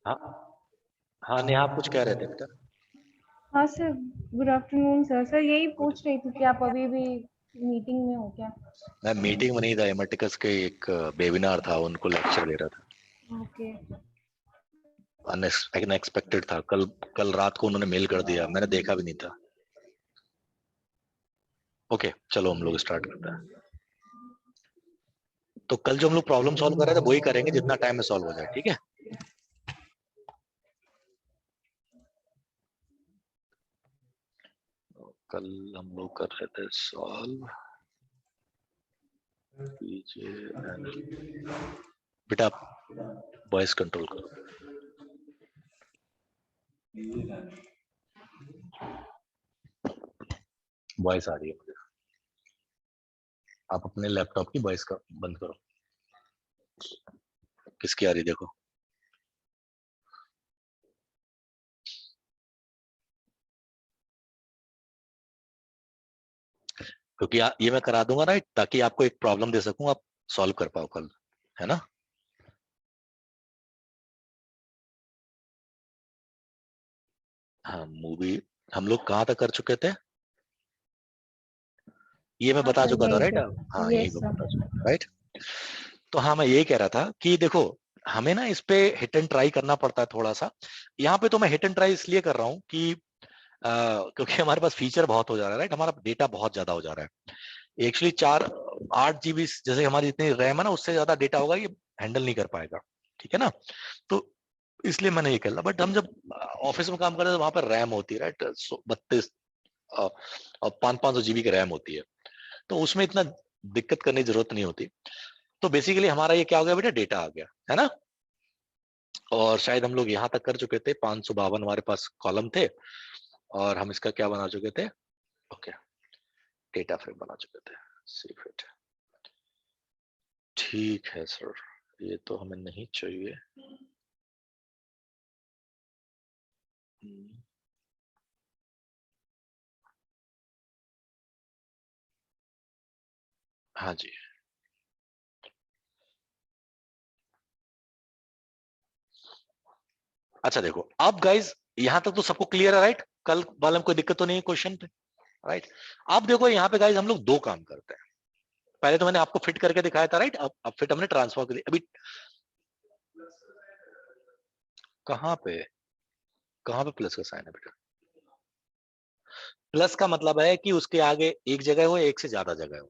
हाँ हाँ, नेहा आप कुछ कह रहे थे बेटा? हाँ sir, good afternoon sir. Sir यही पूछ रही थी कि आप अभी भी मीटिंग में हो क्या? मैं मीटिंग में नहीं था, एमर्टिकस के एक वेबिनार था, उनको लेक्चर दे रहा था। ओके। अनएक्सपेक्टेड था। कल कल रात को उन्होंने मेल कर दिया, मैंने देखा भी नहीं था। ओके चलो हम लोग स्टार्ट करते हैं। तो कल जो हम लोग प्रॉब्लम सॉल्व कर रहे थे वही करेंगे जितना टाइम में सॉल्व हो जाए, ठीक है? कल हम लोग कर रहे थे सॉल्व बेटा, आप वॉइस कंट्रोल करो। वॉइस आ रही है मुझे, आप अपने लैपटॉप की वॉइस का बंद करो। किसकी आ रही देखो। क्योंकि ये मैं करा दूंगा ना, ताकि आपको एक प्रॉब्लम दे सकूं, आप सॉल्व कर पाओ कल, है ना? हाँ, मूवी हम लोग कहाँ तक कर चुके थे? ये मैं हाँ बता सर, चुका था यही राइट? पे। हाँ यही यस मैं बता सर। चुका था राइट। तो हाँ, मैं यही कह रहा था कि देखो, हमें ना इस पे हिट एंड ट्राई करना पड़ता है थोड़ा सा। यहाँ पे तो मैं हिट एंड ट्राई इसलिए कर रहा हूँ कि क्योंकि हमारे पास फीचर बहुत हो जा रहा है राइट, हमारा डेटा बहुत ज्यादा हो जा रहा है। एक्चुअली 8 GB जैसे हमारी इतनी रैम है ना, उससे ज्यादा डेटा होगा ये हैंडल नहीं कर पाएगा, ठीक है ना? तो इसलिए मैंने ये कर, बट हम जब ऑफिस में काम करते हैं तो वहां पर रैम होती है राइट, 32 और 500 GB की रैम होती है, तो उसमें इतना दिक्कत करने की जरूरत नहीं होती। तो बेसिकली हमारा ये क्या हो गया बेटा, डेटा आ गया है ना। और शायद हम लोग यहाँ तक कर चुके थे, 552 हमारे पास कॉलम थे, और हम इसका क्या बना चुके थे? ओके, डेटा फ्रेम बना चुके थे। सी फिट, ठीक है सर, ये तो हमें नहीं चाहिए। हाँ जी। अच्छा देखो, अब गाइज यहां तक तो सबको क्लियर है राइट? कल वाले में कोई दिक्कत तो नहीं है क्वेश्चन पे, राइट? अब देखो यहाँ पे गाइज हम लोग दो काम करते हैं। पहले तो मैंने आपको फिट करके दिखाया था राइट, अब फिट हमने ट्रांसफर कर दिया। अभी कहाँ पे, कहाँ पे प्लस का साइन है बेटा? प्लस का मतलब है कि उसके आगे एक जगह हो, एक से ज्यादा जगह हो।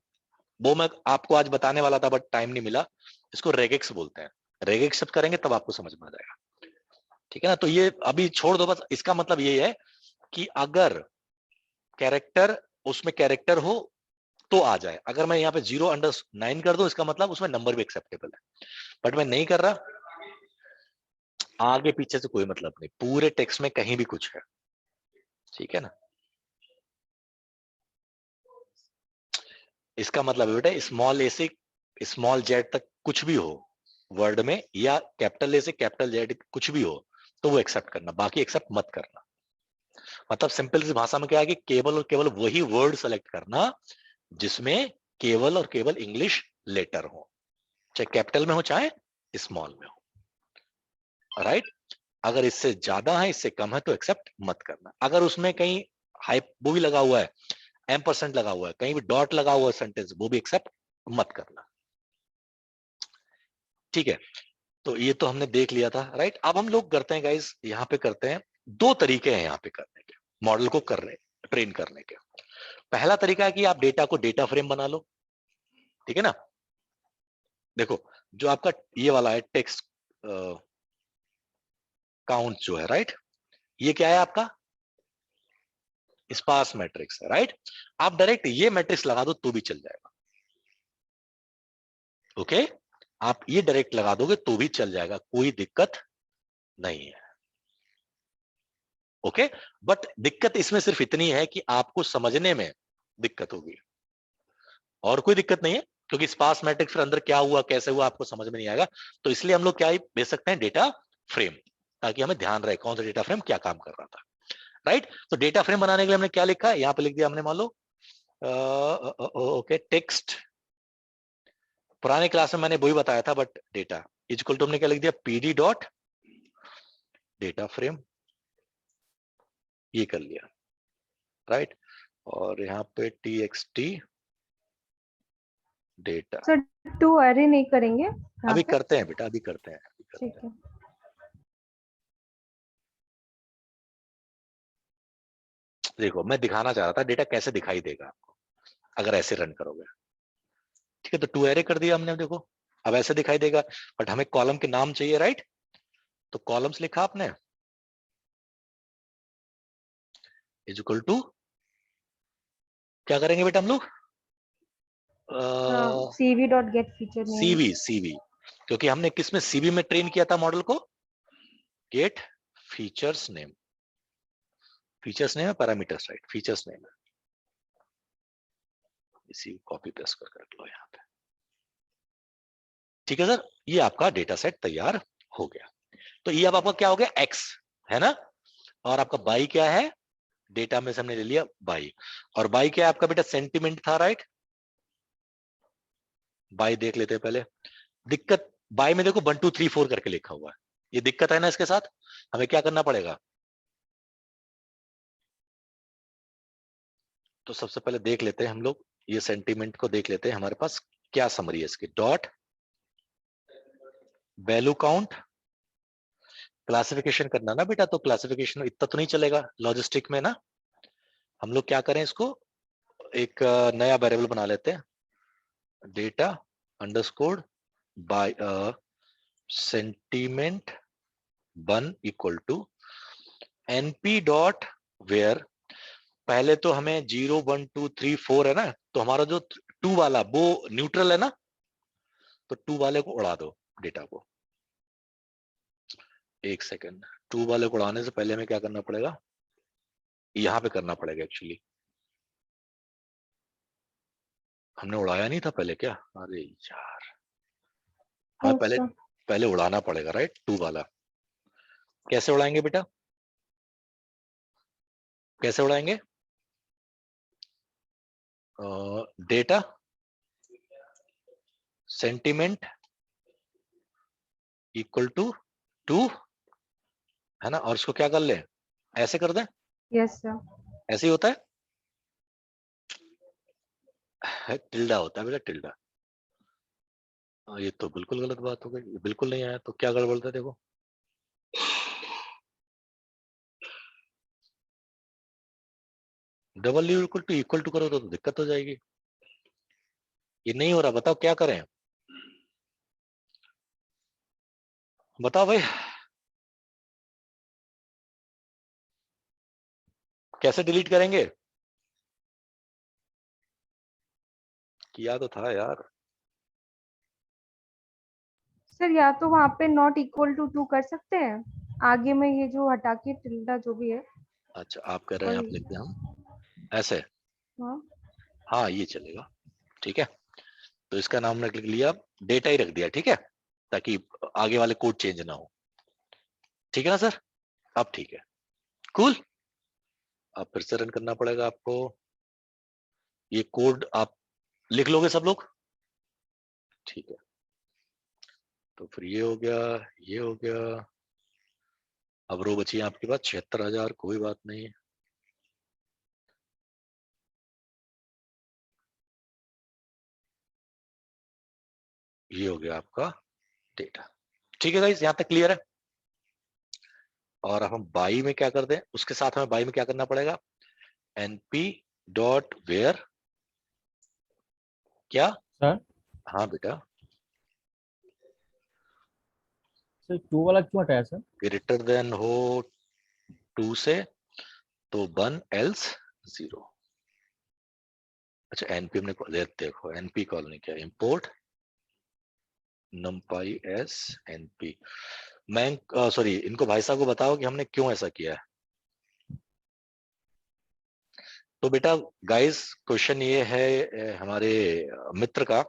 वो मैं आपको आज बताने वाला था बट टाइम नहीं मिला। इसको रेगेक्स बोलते हैं। रेगेक्स जब करेंगे तब आपको समझ में आ जाएगा, ठीक है ना? तो ये अभी छोड़ दो, बस इसका मतलब ये है कि अगर कैरेक्टर, उसमें कैरेक्टर हो तो आ जाए। अगर मैं यहाँ पे 0_9 कर दूं, इसका मतलब उसमें नंबर भी एक्सेप्टेबल है, बट मैं नहीं कर रहा। आगे पीछे से कोई मतलब नहीं, पूरे टेक्स्ट में कहीं भी कुछ है, ठीक है ना? इसका मतलब बेटा, स्मॉल ए से स्मॉल जेड तक कुछ भी हो वर्ड में, या कैपिटल ए से कैपिटल जेड कुछ भी हो, तो वो एक्सेप्ट करना, बाकी एक्सेप्ट मत करना। मतलब सिंपल सी भाषा में क्या है कि केवल और केवल वही वर्ड सेलेक्ट करना जिसमें केवल और केवल इंग्लिश लेटर हो, चाहे कैपिटल में हो चाहे स्मॉल में हो, राइट? अगर इससे ज्यादा है, इससे कम है, तो एक्सेप्ट मत करना। अगर उसमें कहीं हाइप वो भी लगा हुआ है, %, लगा हुआ है, कहीं भी डॉट लगा हुआ है सेंटेंस, वो भी एक्सेप्ट मत करना, ठीक है? तो ये तो हमने देख लिया था राइट। अब हम लोग करते हैं गाइस, यहाँ पे करते हैं, दो तरीके हैं यहाँ पे करने के, मॉडल को करने, ट्रेन करने के। पहला तरीका है कि आप डेटा को डेटा फ्रेम बना लो, ठीक है ना? देखो, जो आपका ये वाला है टेक्स्ट काउंट जो है राइट, ये क्या है आपका? स्पार्स मैट्रिक्स है राइट। आप डायरेक्ट ये मैट्रिक्स लगा दो तो भी चल जाएगा, ओके? आप ये डायरेक्ट लगा दोगे तो भी चल जाएगा, कोई दिक्कत नहीं है, ओके? बट दिक्कत इसमें सिर्फ इतनी है कि आपको समझने में दिक्कत होगी, और कोई दिक्कत नहीं है, क्योंकि स्पार्स मैट्रिक्स फिर अंदर क्या हुआ कैसे हुआ आपको समझ में नहीं आएगा। तो इसलिए हम लोग क्या ही भेज सकते हैं, डेटा फ्रेम, ताकि हमें ध्यान रहे कौन सा डेटा फ्रेम क्या काम कर रहा था, राइट? तो डेटा फ्रेम बनाने के लिए हमने क्या लिखा है, यहाँ पे लिख दिया हमने, मान लो ओके टेक्स्ट। पुराने क्लास में मैंने वही बताया था, बट डेटा इक्वल टू हमने क्या लिख दिया, पीडी डॉट डेटा फ्रेम, ये कर लिया, राइट। और यहाँ पे txt डेटा। सर टू अरे नहीं करेंगे यहाँ अभी पे? करते हैं बेटा, अभी करते हैं, अभी करते ठीक हैं। है। देखो मैं दिखाना चाह रहा था डेटा कैसे दिखाई देगा आपको अगर ऐसे रन करोगे। ठीक है, तो टू एरे कर दिया हमने, देखो अब ऐसे दिखाई देगा, बट हमें कॉलम के नाम चाहिए, राइट। तो कॉलम्स लिखा आपने, इज इक्वल टू, क्या करेंगे बेटा हम लोग, cv dot gate feature name. CV, CV, क्योंकि हमने किस में, सीवी में ट्रेन किया था मॉडल को, get features name, features name है पैरामीटर्स, राइट, फीचर्स नेम है। इसी कॉपी पेस्ट कर रख लो यहाँ पे। ठीक है सर, ये आपका डेटा सेट तैयार हो गया। तो ये अब आपका क्या हो गया, एक्स है ना, और आपका बाई क्या है, डेटा में से हमने ले लिया बाई, और बाई क्या है आपका बेटा, सेंटीमेंट था, राइट। बाई देख लेते हैं पहले। दिक्कत बाई में देखो 1 2 3 4 करके लिखा हुआ है, ये दिक्कत है ना इसके साथ, हमें क्या करना पड़ेगा। तो सबसे पहले देख लेते हैं हम लोग, ये सेंटीमेंट को देख लेते हैं, हमारे पास क्या समरी है इसकी, डॉट वैल्यू काउंट, क्लासिफिकेशन करना ना बेटा, तो क्लासिफिकेशन इतना तो नहीं चलेगा लॉजिस्टिक में ना, हम लोग क्या करें इसको, एक नया वेरिएबल बना लेते हैं, data underscore by sentiment 1 equal to np dot where, पहले तो हमें 0 1 2 3 4 है ना, तो हमारा जो 2 वाला वो न्यूट्रल है ना, तो 2 वाले को उड़ा दो डेटा को। एक सेकेंड, 2 वाले को उड़ाने से पहले हमें क्या करना पड़ेगा, यहां पे करना पड़ेगा एक्चुअली, हमने उड़ाया नहीं था पहले क्या, अरे यार, हमें पहले अच्छा पहले उड़ाना पड़ेगा, राइट, 2 वाला। कैसे उड़ाएंगे बेटा, कैसे उड़ाएंगे, डेटा सेंटीमेंट इक्वल टू 2 है ना, और इसको क्या कर ले, ऐसे कर दें, यस सर। ऐसे ही होता है, टिल्डा होता है बेटा, टिल्डा। ये तो बिल्कुल गलत बात हो गई, ये बिल्कुल नहीं आया, तो क्या गड़बड़ था देखो, डबल यू इक्वल टू करो तो दिक्कत हो जाएगी, ये नहीं हो रहा, बताओ क्या करें, बताओ भाई, कैसे डिलीट करेंगे, किया तो था यार। सर या तो वहाँ पे नॉट इक्वल टू टू कर सकते हैं, आगे में ये जो हटा के टिल्डा जो भी है। अच्छा आप कह रहे हैं, आप वही। लिख दें हम ऐसे, हाँ हाँ ये चलेगा, ठीक है। तो इसका नाम रख लिया, डेटा ही रख दिया, ठीक है, ताकि आगे वाले कोड चेंज ना हो, ठीक है ना सर, अब ठीक है, कूल। अब फिर से रन करना पड़ेगा आपको, ये कोड आप लिख लोगे सब लोग, ठीक है। तो फिर ये हो गया, ये हो गया, अब रो बची है आपके पास 76,000, कोई बात नहीं, ये हो गया आपका डेटा, ठीक है गाइस, यहां तक क्लियर है। और अब हम बाई में क्या कर दें, उसके साथ हमें बाई में क्या करना पड़ेगा, np डॉट वेयर, क्या, सर हाँ बेटा, सर 2 वाला क्यों हटाया सर? ग्रेटर देन हो 2 से, तो 1 एल्स 0। अच्छा एनपी हमने देखो, एनपी कॉल नहीं किया, इंपोर्ट numpy एस एनपी, मैं सॉरी, इनको भाई साहब को बताओ कि हमने क्यों ऐसा किया है। तो बेटा गाइस, क्वेश्चन ये है हमारे मित्र का,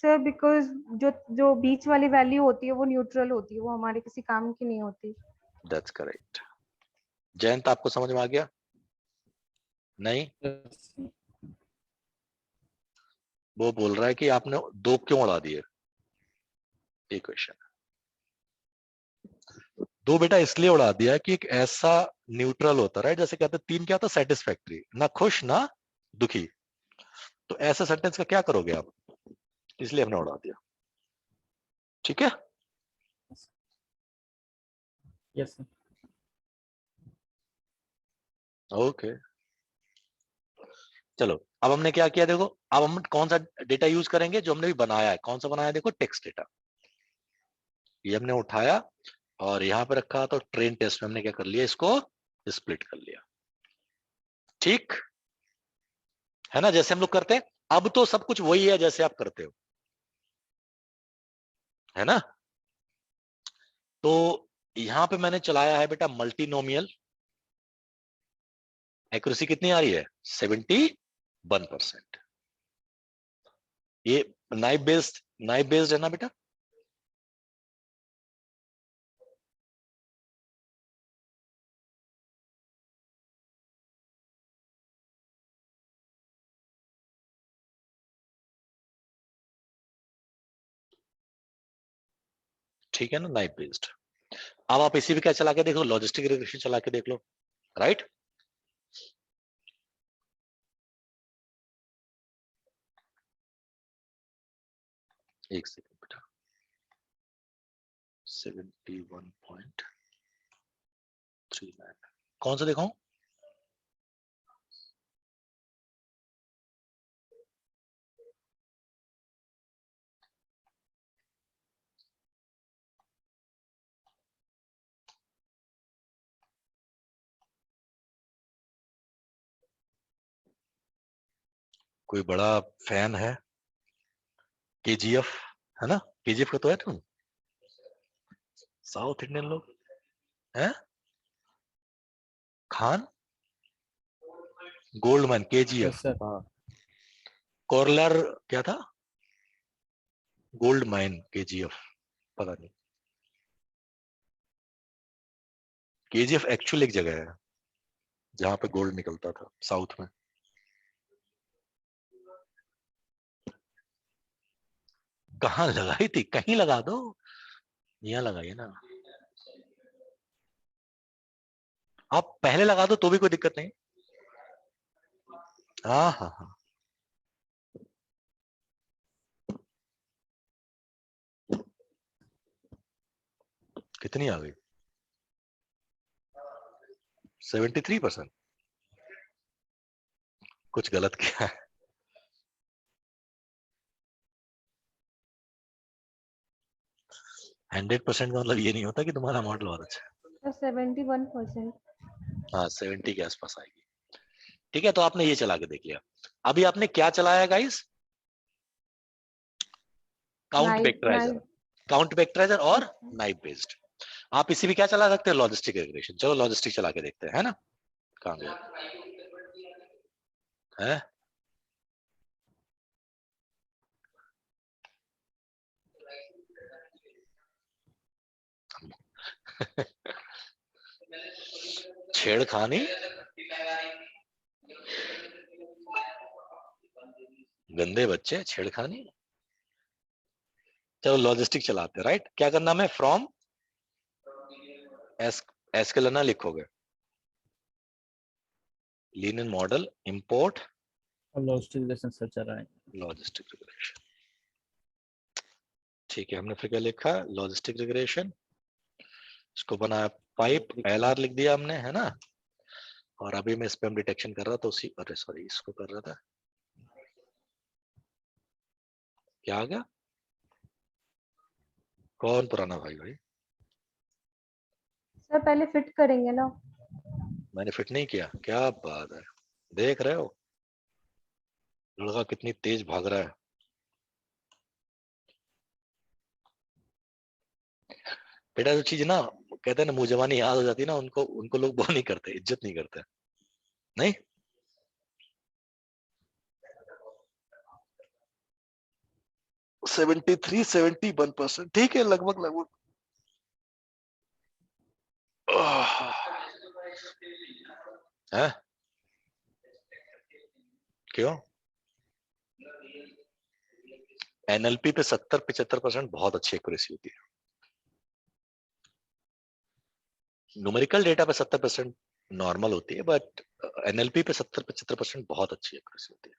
सर बिकॉज जो जो बीच वाली वैल्यू होती है वो न्यूट्रल होती है, वो हमारे किसी काम की नहीं होती। That's correct. जयंत आपको समझ में आ गया, नहीं, वो बोल रहा है कि आपने 2 क्यों उड़ा दिए, ये क्वेश्चन। दो बेटा इसलिए उड़ा दिया कि एक ऐसा न्यूट्रल होता है, जैसे कहते हैं तीन क्या होता है, सेटिस्फैक्ट्री, ना खुश ना दुखी। तो ऐसे सेंटेंस का क्या करोगे आप, इसलिए हमने उड़ा दिया। ठीक है, यस सर। ओके चलो, अब हमने क्या किया देखो, अब हम कौन सा डेटा यूज करेंगे, जो हमने भी बनाया है। कौन सा बनाया है देखो, टेक्स्ट डेटा। ये हमने उठाया और यहां पे रखा, तो ट्रेन टेस्ट में हमने क्या कर लिया, इसको स्प्लिट कर लिया। ठीक है ना, जैसे हम लोग करते हैं। अब तो सब कुछ वही है जैसे आप करते हो, है ना। तो यहां पे मैंने चलाया है बेटा मल्टीनोमियल। एक्यूरेसी कितनी आ रही है, 71%। ये नाइफ बेस्ड है ना बेटा। ठीक है ना, नाइफ बेस्ड। अब आप इसी भी क्या चला के देख लो, लॉजिस्टिक रिग्रेशन चला के देख लो, राइट। एक सेकंड बेटा, 71.39 कौन सा दिखाऊं, कोई बड़ा फैन है केजीएफ, है ना। केजीएफ का तो है तुम, साउथ इंडियन लोग हैं। Khan, Goldman, KGF, yes sir. हाँ। कॉर्लर क्या था, गोल्ड माइन, केजीएफ पता नहीं। केजीएफ एक्चुअल एक जगह है जहां पे गोल्ड निकलता था, साउथ में। कहाँ लगाई थी, कहीं लगा दो, यहाँ लगाइए ना। आप पहले लगा दो तो भी कोई दिक्कत नहीं। हाँ हाँ हाँ, कितनी आ गई, 73%। कुछ गलत किया है। 100% का मतलब ये नहीं होता कि तुम्हारा मॉडल बहुत अच्छा है। 71%। हाँ 70 के आसपास आएगी। ठीक है, तो आपने ये चला के देख लिया। अभी आपने क्या चलाया guys, count knife vectorizer. Knife. Count vectorizer और अच्छा। Knife based. आप इसी भी क्या चला सकते हैं, लॉजिस्टिक रिग्रेशन। चलो लॉजिस्टिक चला के देखते हैं, है ना। कहाँ गया है। छेड़खानी, गंदे बच्चे, छेड़खानी। चलो लॉजिस्टिक चलाते हैं, राइट। क्या करना है, फ्रॉम एस, एस के लेना लिखोगे, लीनियर मॉडल इंपोर्ट और लॉजिस्टिक रिलेशन सर चल रहा है। Logistic regression. ठीक है, हमने फिर क्या लिखा, लॉजिस्टिक रिग्रेशन। इसको बनाया पाइप, एलआर लिख दिया हमने, है ना। और अभी मैं स्पैम डिटेक्शन कर रहा था उसी, अरे सॉरी, इसको कर रहा था। क्या आ गया, कौन पुराना भाई भाई। सर पहले फिट करेंगे ना। मैंने फिट नहीं किया, क्या बात है। देख रहे हो लड़का कितनी तेज भाग रहा है। बेटा जो चीज ना, कहते हैं ना मुंह जवानी याद हो जाती है ना, उनको उनको लोग वो नहीं करते, इज्जत नहीं करते। नहीं, 73-71%, ठीक है, लगभग लगभग। है, क्यों, एनएलपी पे 70-75% बहुत अच्छी एक्यूरेसी होती है। न्यूमेरिकल डेटा पे 70% नॉर्मल होती है, बट एनएलपी पे 70-75% बहुत अच्छी एक्यूरेसी होती है।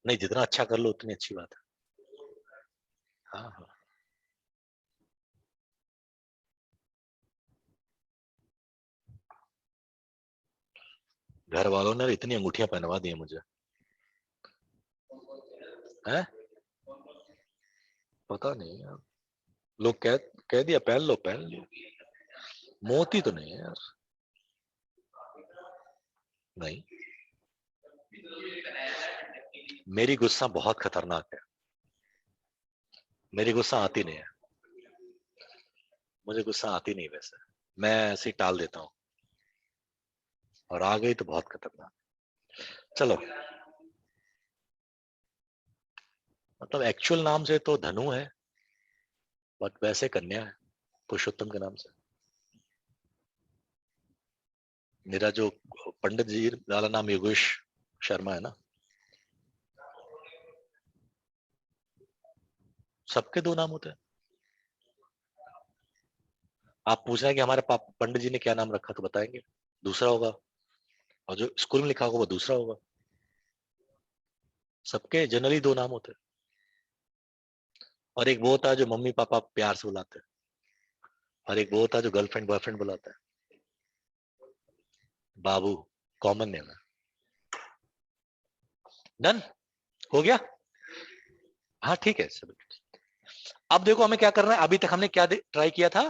नहीं, जितना अच्छा कर लो उतनी अच्छी बात है। हाँ हाँ, घर वालों ने इतनी अंगूठियां पहनवा दी हैं मुझे, हैं? पता नहीं यार, लोग कह दिया पहन लो, पहन लो। मोती तो नहीं है यार, नहीं। मेरी गुस्सा बहुत खतरनाक है, मेरी गुस्सा आती नहीं है, मुझे गुस्सा आती नहीं वैसे, मैं ऐसे ही टाल देता हूँ, और आ गई तो बहुत खतरनाक। चलो, मतलब एक्चुअल नाम से तो धनु है, बट वैसे कन्या है पुरुषोत्तम के नाम से। मेरा जो पंडित जी वाला नाम योगेश शर्मा है ना। सबके दो नाम होते हैं। आप पूछ रहे हैं कि हमारे पंडित जी ने क्या नाम रखा, तो बताएंगे दूसरा होगा, और जो स्कूल में लिखा होगा वो दूसरा होगा। सबके जनरली दो नाम होते हैं, और एक वो होता है जो मम्मी पापा प्यार से बुलाते हैं, और एक वो होता है जो गर्लफ्रेंड बॉयफ्रेंड बुलाता है। बाबू कॉमन नेम है। डन हो गया। हाँ ठीक है सब। अब देखो हमें क्या करना है, अभी तक हमने क्या ट्राई किया था,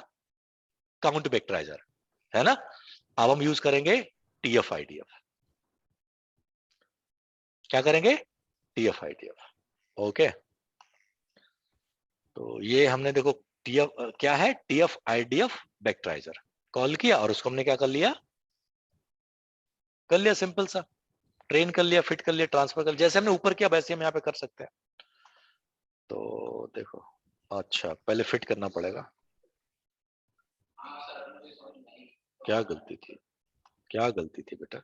काउंट वेक्टराइजर, है ना। अब हम यूज करेंगे टीएफ आईडीएफ। क्या करेंगे, टीएफ आईडीएफ। ओके, तो ये हमने देखो टीएफ क्या है, टीएफ आईडीएफ वेक्टराइजर कॉल किया, और उसको हमने क्या कर लिया, सिंपल सा, ट्रेन कर लिया, फिट कर लिया, ट्रांसफर कर लिया, जैसे हमने ऊपर किया वैसे हम यहाँ पे कर सकते हैं। तो देखो, अच्छा पहले फिट करना पड़ेगा। क्या गलती थी, क्या गलती थी बेटा,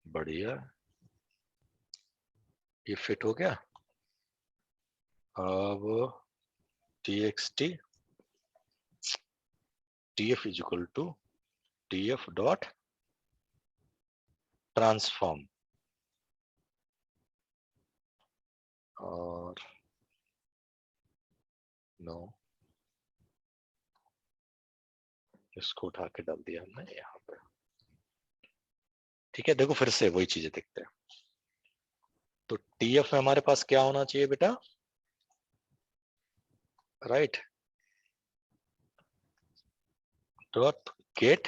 बढ़िया, ये फिट हो गया। अब txt tf is equal to tf dot transform, और नो, इसको उठा के डाल दिया हमने यहाँ पे। ठीक है, देखो फिर से वही चीजें देखते हैं। तो टीएफ में हमारे पास क्या होना चाहिए बेटा, राइट, डॉट गेट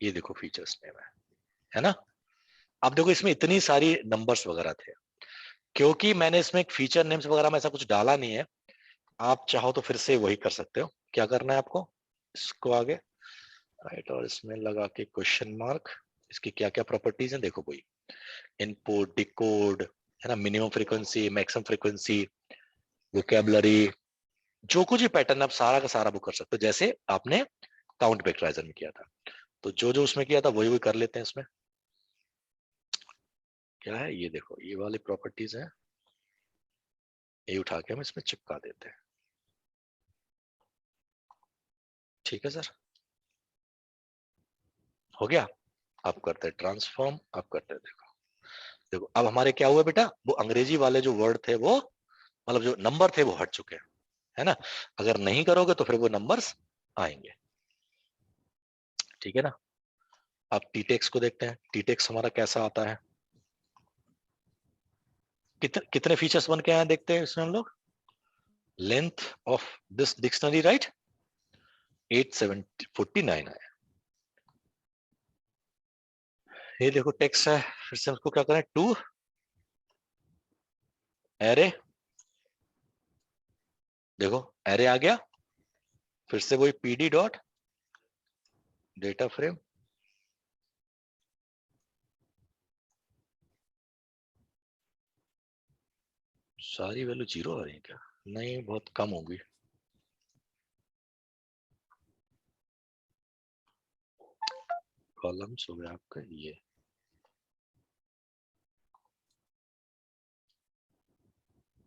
ये देखो फीचर्स नेम है ना। अब देखो इसमें इतनी सारी नंबर्स वगैरह थे, क्योंकि मैंने इसमें एक फीचर नेम्स वगैरह में ऐसा कुछ डाला नहीं है। आप चाहो तो फिर से वही कर सकते हो। क्या करना है आपको, इसको आगे राइट, और इसमें लगा के क्वेश्चन मार्क, इसकी क्या क्या प्रॉपर्टीज हैं देखो, कोई इनपुट डिकोड है ना, minimum frequency maximum frequency vocabulary, जो कुछ भी पैटर्न आप सारा का सारा बुक कर सकते हो, जैसे आपने काउंट वेक्टराइजर में किया था। तो जो जो उसमें किया था वही वही कर लेते हैं इसमें। क्या है ये देखो, ये वाली प्रॉपर्टीज है, ये उठा के हम इसमें चिपका देते हैं। ठीक है सर, हो गया। अब करते हैं ट्रांसफॉर्म, अब करते हैं, देखो देखो अब हमारे क्या हुआ बेटा, वो अंग्रेजी वाले जो वर्ड थे वो, मतलब जो नंबर थे वो हट चुके हैं, है ना। अगर नहीं करोगे तो फिर वो नंबर्स आएंगे। ठीक है ना। अब टीटेक्स को देखते हैं, टीटेक्स हमारा कैसा आता है, कितने फीचर्स बन के आए देखते हैं इसमें हम लोग। Length of this dictionary right 8749 आया। ये देखो टेक्स्ट है, फिर से उसको क्या करें, टू एरे, देखो एरे आ गया, फिर से वही पीडी डॉट डेटा फ्रेम, सारी वैल्यू जीरो आ रही है क्या, नहीं बहुत कम होगी। कॉलम्स हो गया आपका ये,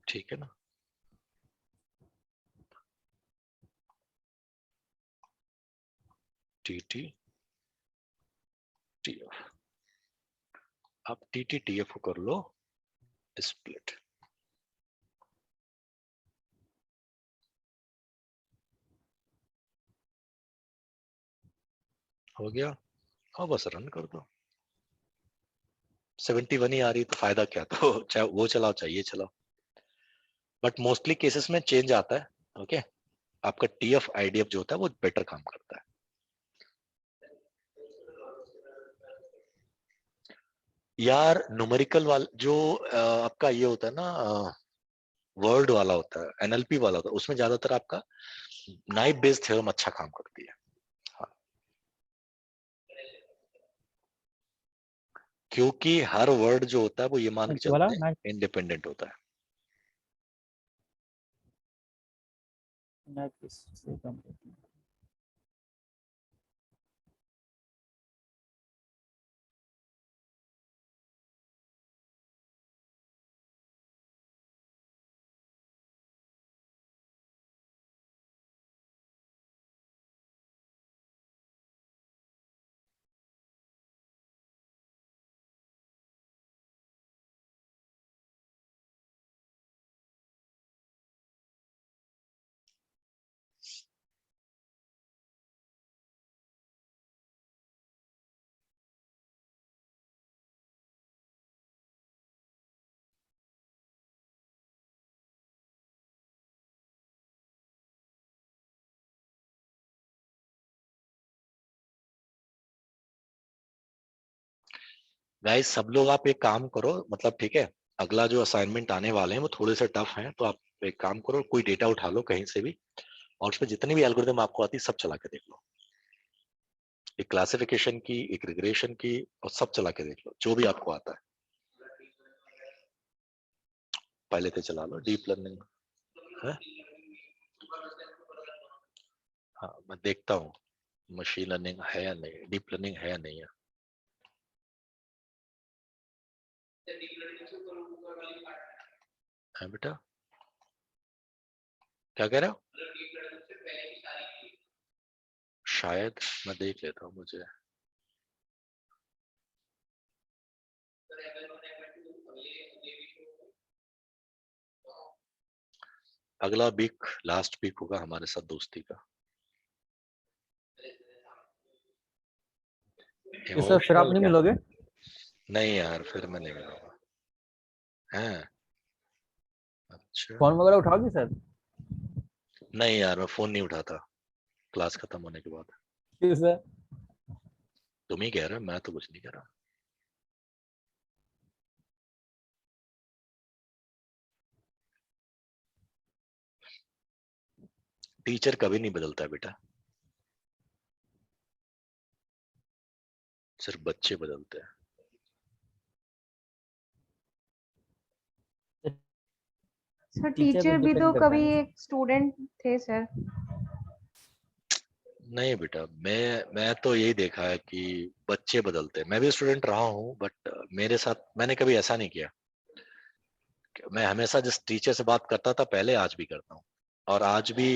ठीक है ना। टी टी टी एफ, आप टी टी टी एफ को कर लो स्प्लिट। हो गया, और बस रन कर दो। 71 ही आ रही तो फायदा क्या, तो चाहे वो चलाओ चाहे ये चलाओ, बट मोस्टली केसेस में चेंज आता है। ओके, आपका टी एफ आईडीएफ जो होता है वो बेटर काम करता है। यार न्यूमेरिकल वाला जो आपका ये होता है ना, वर्ड वाला होता है, एनएलपी वाला होता है, उसमें ज्यादातर आपका नाइप बेस्ड थ्योरम अच्छा काम करती है। हाँ। क्योंकि हर वर्ड जो होता है वो ये मान के वाला चलते हैं इंडिपेंडेंट होता है। से कम करते हैं। गाइस सब लोग आप एक काम करो, मतलब ठीक है, अगला जो असाइनमेंट आने वाले हैं वो थोड़े से टफ हैं, तो आप एक काम करो, कोई डेटा उठा लो कहीं से भी, और उसमें जितनी भी एल्गोरिथम आपको आती है सब चला के देख लो। एक क्लासिफिकेशन की, एक रिग्रेशन की, और सब चला के देख लो जो भी आपको आता है। पहले तो चला लो डीप लर्निंग है। हाँ मैं देखता हूँ मशीन लर्निंग है या नहीं, डीप लर्निंग है या नहीं है। है बेटा, क्या कह रहे हो? शायद मैं देख लेता हूँ, मुझे अगला वीक लास्ट वीक होगा हमारे साथ दोस्ती का। तो सर फिर आप Emotional नहीं क्या? मिलोगे? नहीं यार फिर मैं नहीं मिलूंगा। हैं? अच्छा, फोन वगैरह उठाओगे सर? नहीं यार मैं फोन नहीं उठाता क्लास खत्म होने के बाद। क्यों सर? तुम ही कह रहे हो, मैं तो कुछ नहीं कह रहा। टीचर कभी नहीं बदलता है बेटा, सिर्फ बच्चे बदलते हैं। सर टीचर पे टीचर भी डिपेंड तो करता है कभी ना सर। एक स्टूडेंट थे सर। नहीं बेटा, मैं तो यही देखा है कि बच्चे बदलते हैं। मैं भी स्टूडेंट रहा हूँ, बट मेरे साथ मैंने कभी ऐसा नहीं किया। मैं हमेशा जिस टीचर से बात करता था पहले, आज भी करता हूँ, और आज भी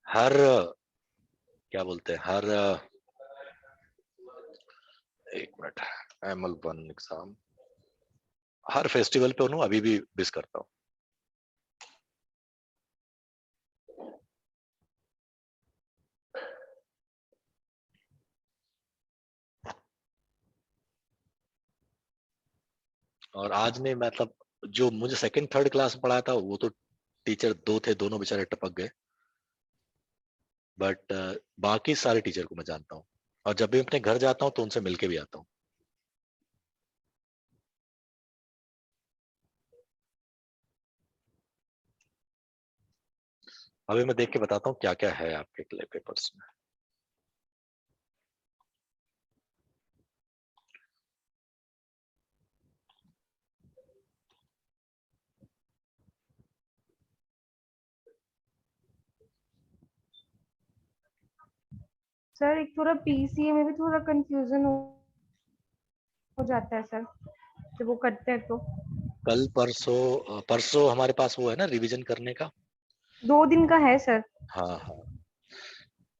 हर, क्या बोलते हैं, हर एक मिनट, एमएल 1 एग्जाम, हर फेस्टिवल पे उन्होंने अभी भी विश करता हूँ। और आज ने मतलब जो मुझे सेकंड थर्ड क्लास में पढ़ाया था वो तो टीचर दो थे, दोनों बेचारे टपक गए, बट बाकी सारे टीचर को मैं जानता हूँ, और जब भी अपने घर जाता हूँ तो उनसे मिलके भी आता हूँ। अभी मैं देख के बताता हूँ क्या क्या है आपके पेपर्स में। सर एक थोड़ा पीसीए में भी थोड़ा कंफ्यूजन हो जाता है सर, जब वो करते हैं तो। कल परसों हमारे पास वो है ना रिवीजन करने का। 2 दिन का है सर। हाँ हाँ,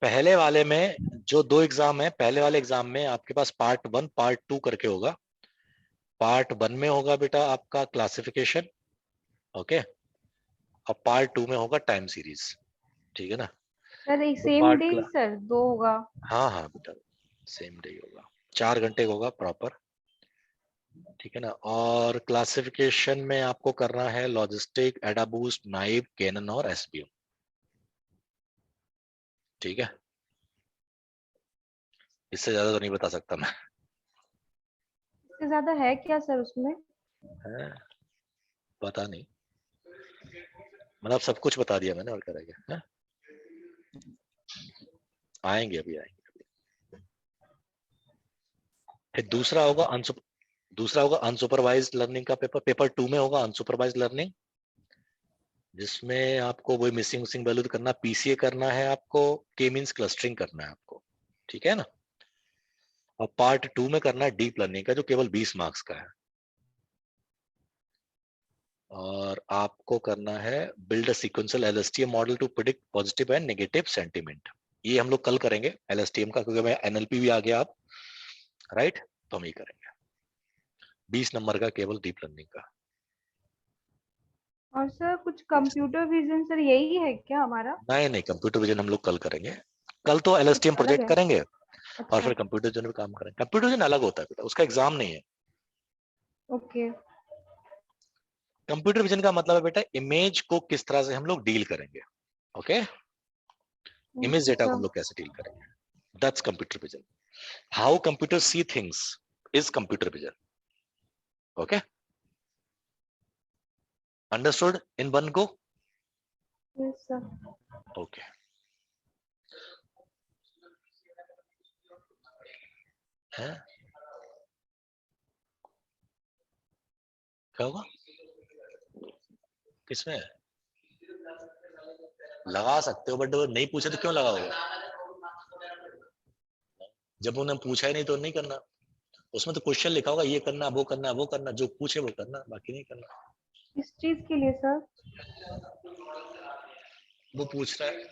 पहले वाले में जो 2 एग्जाम है, पहले वाले एग्जाम में आपके पास पार्ट 1 पार्ट 2 करके होगा। पार्ट 1 में होगा बेटा आपका क्लासिफिकेशन, ओके, और पार्ट 2 में होगा टाइम सीरीज, ठीक है ना। सर एक तो सेम डे सर 2 होगा। हाँ हाँ बेटा, सेम डे होगा, 4 घंटे का होगा प्रॉपर, ठीक है ना। और क्लासिफिकेशन में आपको करना है लॉजिस्टिक, एडाबूस्ट, नाइव, कैनन और एसबीएम, ठीक है। इससे ज्यादा तो नहीं बता सकता मैं। इससे ज्यादा है क्या सर उसमें? है? पता नहीं, मतलब सब कुछ बता दिया मैंने, और करेंगे है? आएंगे अभी आएंगे। फिर दूसरा होगा अनसुपरवाइज्ड लर्निंग का पेपर। पेपर 2 में होगा अनसुपरवाइज्ड लर्निंग, जिसमें आपको वही मिसिंग मिसिंग वैल्यू करना, पीसीए करना है आपको, के मींस क्लस्टरिंग करना है आपको, ठीक है ना। और पार्ट 2 में करना है डीप लर्निंग का, जो केवल 20 मार्क्स का है। और आपको करना है build a sequential LSTM model to predict positive and negative sentiment. ये हम लोग कल करेंगे एलएसटीएम का, क्योंकि मैं एनएलपी भी आ गया आप, राइट, तो हम ये करेंगे 20 नंबर का केवल डीप लर्निंग का। और सर कुछ कंप्यूटर विजन सर यही है क्या हमारा? नहीं नहीं, कंप्यूटर विजन हम लोग कल करेंगे। कल तो कुछ एलएसटीएम अलग प्रोजेक्ट है? करेंगे, और अच्छा। फिर कंप्यूटर विजन पे काम करेंगे। कंप्यूटर विजन अलग होता है बेटा, उसका एग्जाम नहीं है। ओके। कंप्यूटर विजन का मतलब है बेटा इमेज को किस तरह से हम लोग डील करेंगे, ओके, इमेज डेटा को अच्छा। हम लोग कैसे डील करेंगे, that's computer vision. How computer see things is computer vision, okay, understood in one go, yes sir. Okay. है क्या होगा किसमें, लगा सकते हो, बट नहीं पूछे तो क्यों लगाओगे, जब उन्होंने पूछा ही नहीं तो नहीं करना। उसमें तो क्वेश्चन लिखा होगा ये करना वो करना वो करना, जो पूछे वो करना, बाकी नहीं करना। किस चीज के लिए सर? वो पूछ रहा है,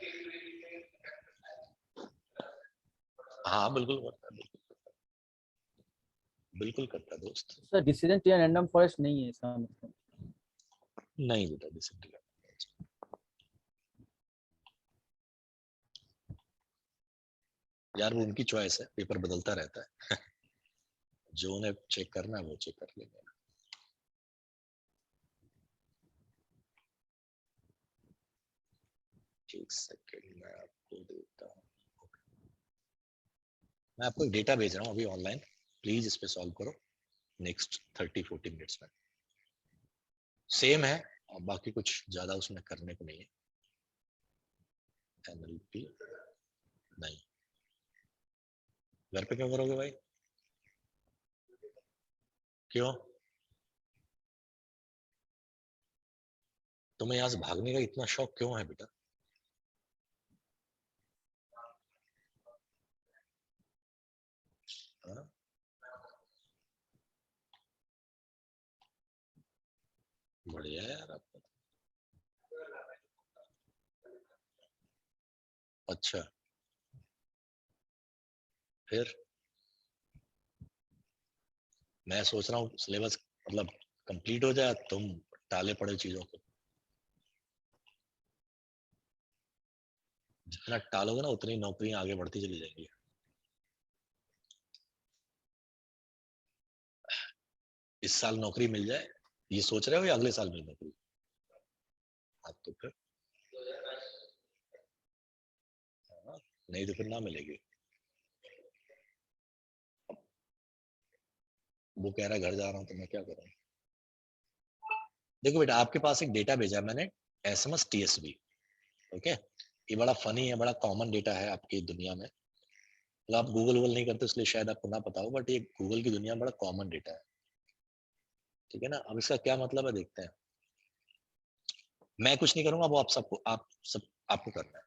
हाँ बिल्कुल करता है, बिल्कुल करता है दोस्त। Sir decision tree and random forest नहीं है इसका मतलब? नहीं बेटा डिसिप्लिन, यार वो उनकी चॉइस है, पेपर बदलता रहता है। जो उन्हें चेक करना है वो चेक कर लेंगे। एक सेकेंड मैं आपको देता हूँ, मैं आपको एक डेटा भेज रहा हूँ अभी ऑनलाइन, प्लीज इस पे सॉल्व करो नेक्स्ट 30-40 मिनट्स में। सेम है और बाकी कुछ ज्यादा उसमें करने को नहीं है। एनएलपी नहीं, घर पे क्यों करोगे भाई, क्यों, तुम्हें यहाँ से भागने का इतना शौक क्यों है बेटा। हाँ? बढ़िया है यार आपका। अच्छा, फिर मैं सोच रहा हूँ सिलेबस मतलब कंप्लीट हो जाए, तुम टाले पड़े चीजों को, जितना टालोगे ना उतनी नौकरियां आगे बढ़ती चली जाएंगी। इस साल नौकरी मिल जाए ये सोच रहे हो, या अगले साल मिल नौकरी, हाँ तो फिर हाँ, नहीं तो फिर ना मिलेगी। वो कह रहा है घर जा रहा हूँ तो मैं क्या करूँ। देखो बेटा आपके पास एक डेटा भेजा मैंने, एसएमएस टीएसबी, ओके, ये बड़ा फनी है, बड़ा कॉमन डेटा है आपकी दुनिया में, मतलब आप गूगल वूगल नहीं करते इसलिए शायद आपको ना पता हो, बट ये गूगल की दुनिया में बड़ा कॉमन डेटा है, ठीक है ना। अब इसका क्या मतलब है देखते हैं, मैं कुछ नहीं करूंगा, वो आप सबको आप सब आपको करना है।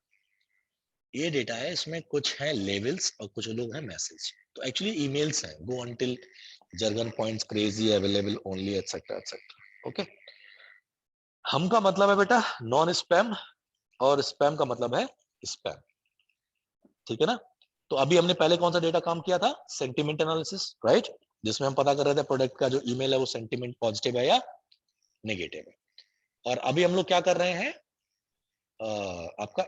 ये डेटा है, इसमें कुछ है लेवल्स और कुछ लोग हैं मैसेज। तो एक्चुअली ईमेल्स हैं, go until jargon points crazy available only etc etc। Okay, हम का मतलब है बेटा नॉन स्पैम और स्पैम का मतलब है स्पैम, ठीक है ना। तो अभी हमने पहले कौन सा डेटा काम किया था, सेंटिमेंट एनालिसिस, राइट, जिसमें हम पता कर रहे थे प्रोडक्ट का जो ईमेल है वो सेंटिमेंट पॉजिटिव है या नेगेटिव है। और अभी हम लोग क्या कर रहे हैं, आपका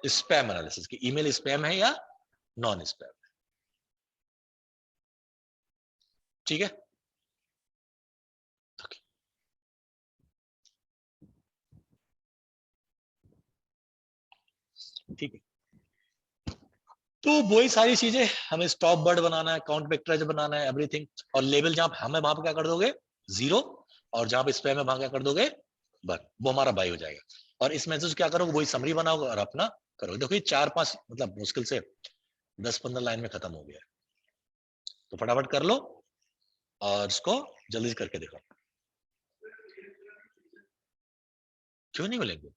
स्पैम एनालिसिस की ईमेल स्पैम है या नॉन स्पैम, ठीक है। ठीक है, तो वही सारी चीजें, हमें स्टॉप वर्ड बनाना है, काउंट वेक्टराइज बनाना है, एवरीथिंग। और लेवल जहां हमें वहां पर क्या कर दोगे, जीरो, और जहां पे स्पैम है वहां क्या कर दोगे, वन, वो हमारा बाई हो जाएगा। और इस मैसेज क्या करोगे, वही समरी बनाओगे और अपना करोगे। देखो ये 4-5 मतलब मुश्किल से 10-15 लाइन में खत्म हो गया है, तो फटाफट कर लो और इसको जल्दी से करके देखो। क्यों नहीं मिलेंगे,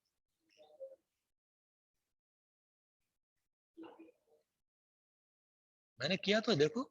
मैंने किया तो देखो।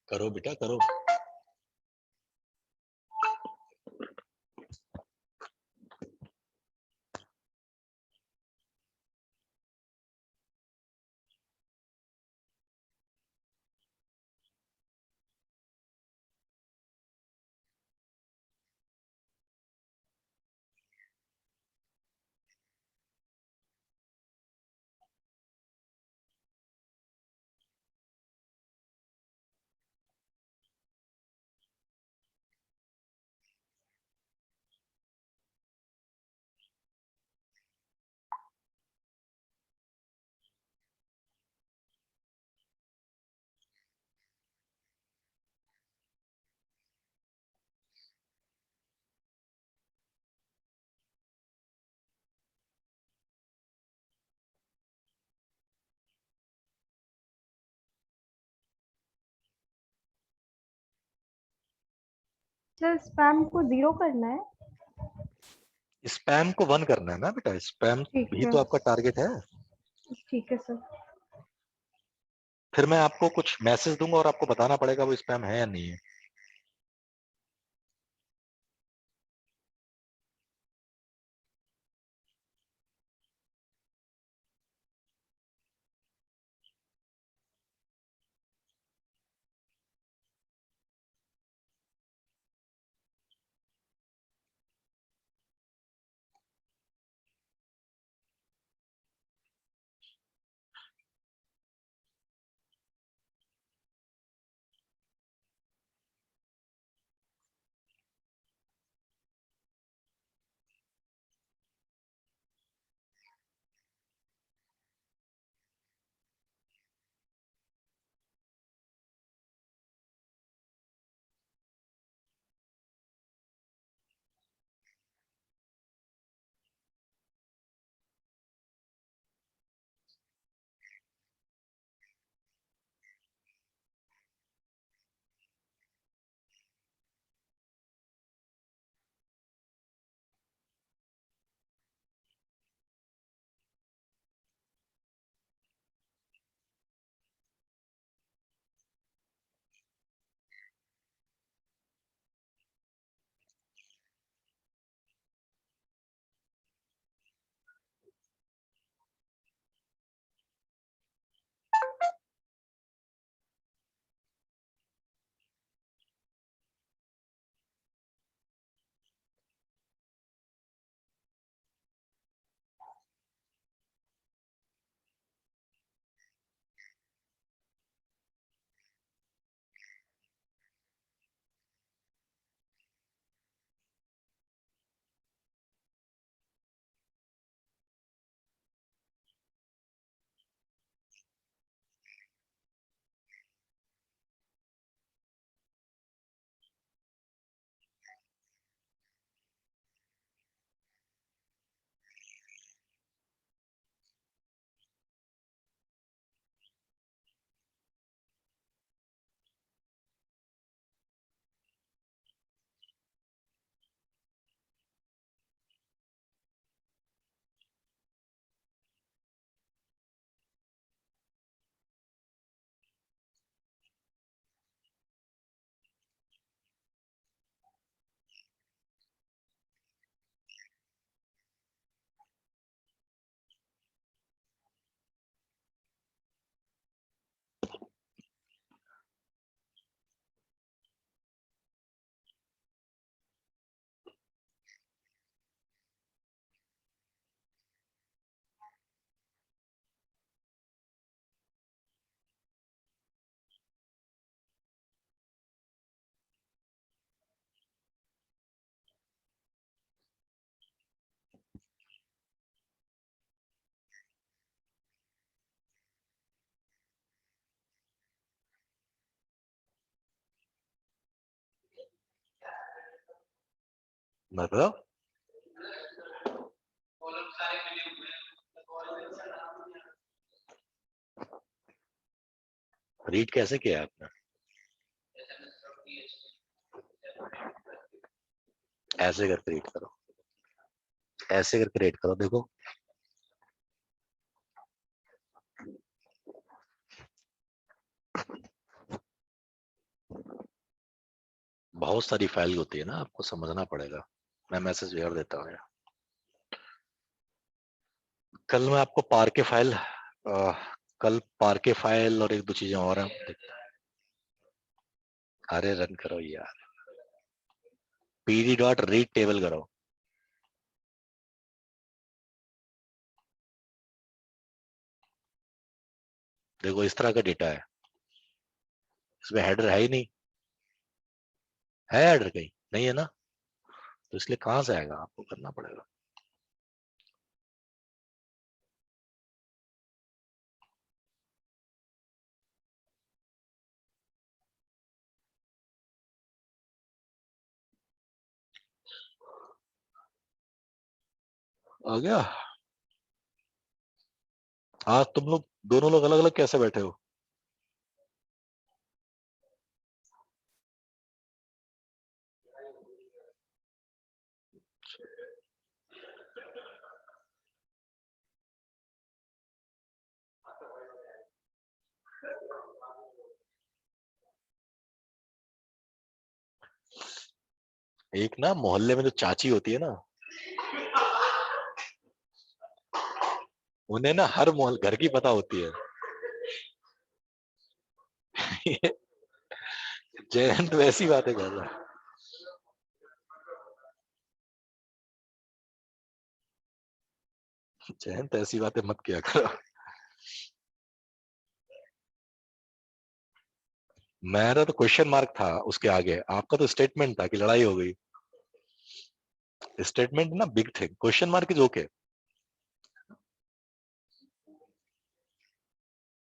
करो बेटा करो। सर स्पैम को 0 करना है। स्पैम को 1 करना है ना बेटा, स्पैम ठीक भी है, तो आपका टारगेट है। ठीक है सर। फिर मैं आपको कुछ मैसेज दूंगा और आपको बताना पड़ेगा वो स्पैम है या नहीं है। मतलब रीड कैसे किया आपने? ऐसे करके रीड करो, ऐसे करके रीड करो, देखो बहुत सारी फाइल होती है ना, आपको समझना पड़ेगा। मैं मैसेज कर देता हूँ। कल मैं आपको पार के फाइल कल पार के फाइल और एक दो चीजें और हैं। अरे रन करो यार, pd डॉट रीड टेबल करो। देखो इस तरह का डेटा है, इसमें हेडर है ही नहीं, है हेडर कहीं नहीं है ना, तो इसलिए कहां से आएगा, आपको करना पड़ेगा। आ गया। आज तुम लोग दोनों लोग अलग अलग कैसे बैठे हो? एक ना मोहल्ले में जो चाची होती है ना, उन्हें ना हर मोहल्ले घर की पता होती है। जयंत वैसी बातें कर रहा है। जयंत ऐसी बातें मत किया करो। मेरा तो क्वेश्चन मार्क था उसके आगे, आपका तो स्टेटमेंट था कि लड़ाई हो गई। स्टेटमेंट ना big thing, question mark is okay.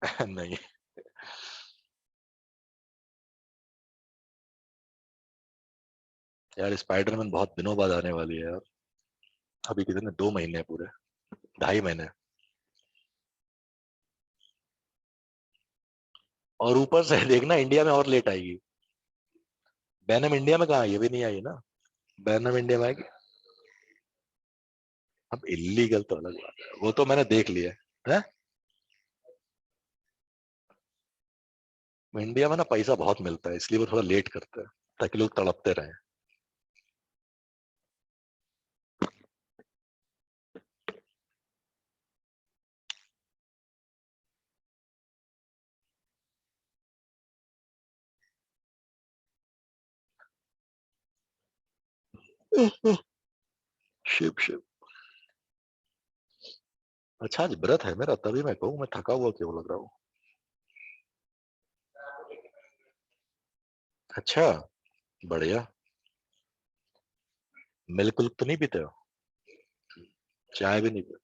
नहीं यार, स्पाइडरमैन बहुत दिनों बाद आने वाली है यार। अभी कितने 2 महीने पूरे, 2.5 महीने। और ऊपर से देखना इंडिया में और लेट आएगी। बैनम इंडिया में कहा, ये भी नहीं आई ना। बैनम इंडिया में आएगी। अब इलीगल तो अलग बात है, वो तो मैंने देख लिया है। इंडिया में ना पैसा बहुत मिलता है, इसलिए वो थोड़ा लेट करते हैं ताकि लोग तड़पते रहे। शिव शिव। अच्छा आज व्रत है मेरा, तभी मैं कहूँ मैं थका हुआ क्यों लग रहा हूँ। अच्छा, बढ़िया। मिल्क विल्क तो नहीं पीते हो? चाय भी नहीं पीते?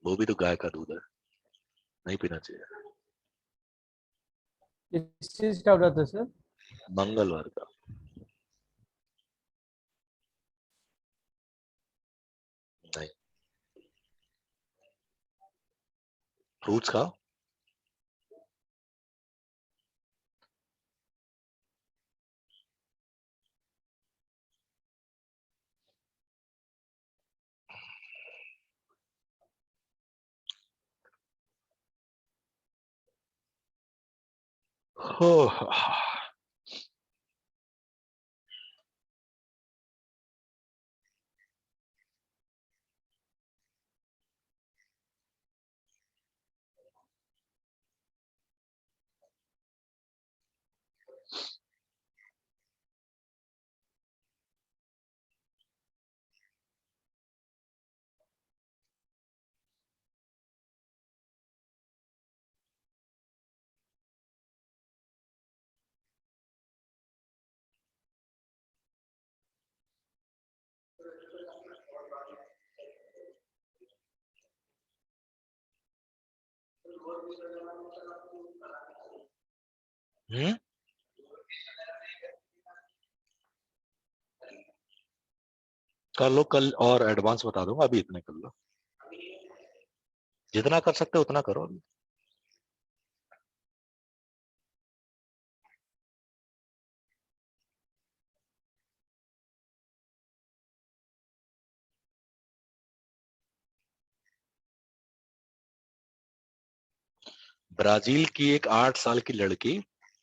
वो भी तो गाय का दूध है, नहीं पीना चाहिए। किस चीज का व्रत है सर? मंगलवार का। नहीं, फ्रूट्स खाओ। हो। हम्म। कर लो कल, और एडवांस बता दूंगा, अभी इतने कर लो, जितना कर सकते हो उतना करो अभी। ब्राजील की एक 8 साल की लड़की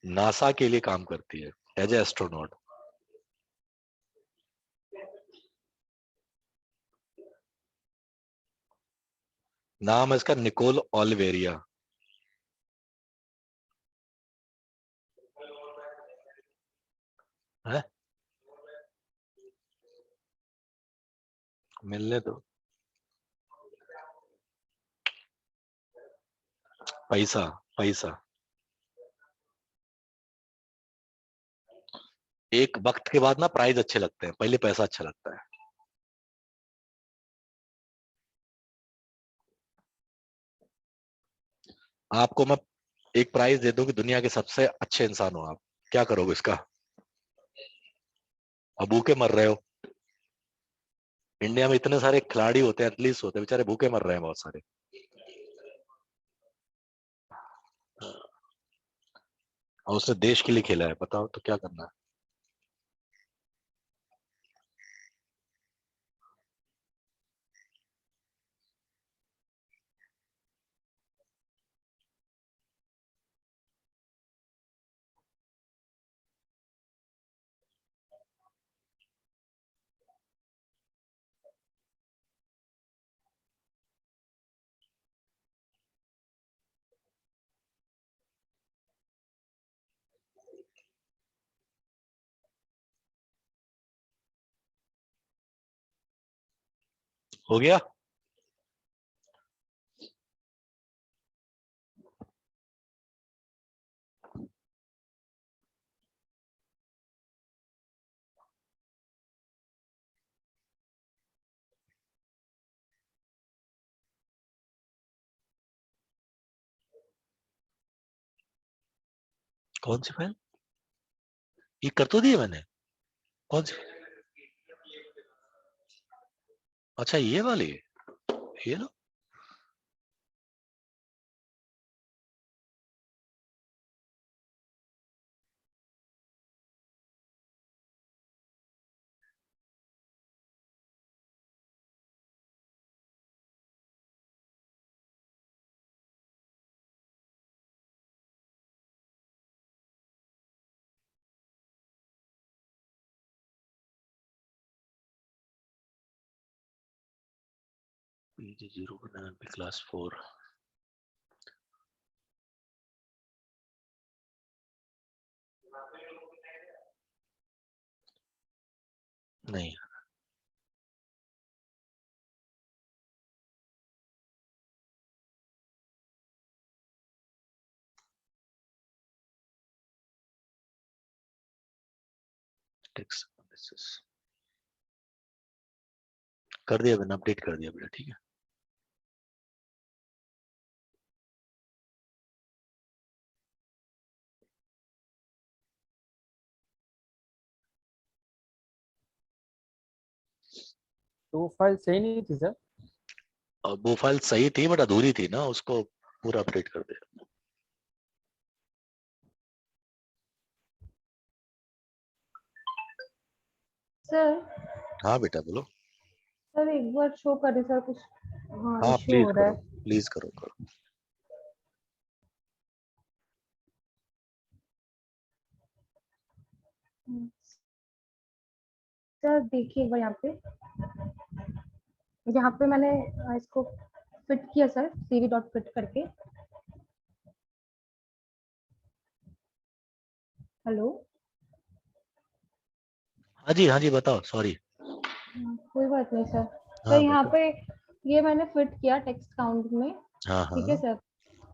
नासा के लिए काम करती है एज ए एस्ट्रोनॉट। नाम है इसका निकोल ऑलिवेरिया। है, मिलने दो, पैसा पैसा। एक वक्त के बाद ना प्राइज अच्छे लगते हैं, पहले पैसा अच्छा लगता है। आपको मैं एक प्राइज दे दूं कि दुनिया के सबसे अच्छे इंसान हो आप, क्या करोगे इसका? अब भूखे मर रहे हो, इंडिया में इतने सारे खिलाड़ी होते हैं, एथलीट्स होते हैं, बेचारे भूखे मर रहे हैं बहुत सारे। और उसने देश के लिए खेला है, बताओ तो क्या करना है? हो गया? कौन सी फाइल? ये कर तो दिए मैंने। कौन सी? अच्छा ये वाली, ये लो। PG 0 class 4। नहीं, टेक्स्ट एनालिसिस कर दिया मैंने, अपडेट कर दिया बेटा, ठीक है। तो फाइल सही नहीं थी सर। और वो फाइल सही थी बट अधूरी थी ना, उसको पूरा अपडेट कर दिया। सर हाँ बेटा बोलो। सर एक बार शो कर रही सर कुछ, हाँ हाँ इश्यू प्लीज हो रहा करो, है। प्लीज करो करो। सर देखिए एक बार यहाँ पे मैंने इसको फिट किया सर, सीवी डॉट फिट करके। हेलो। हाँ जी बताओ, सॉरी। कोई बात नहीं सर। सर हाँ यहाँ बताओ। पे ये मैंने फिट किया टेक्स्ट काउंट में, हाँ ठीक है हाँ। सर।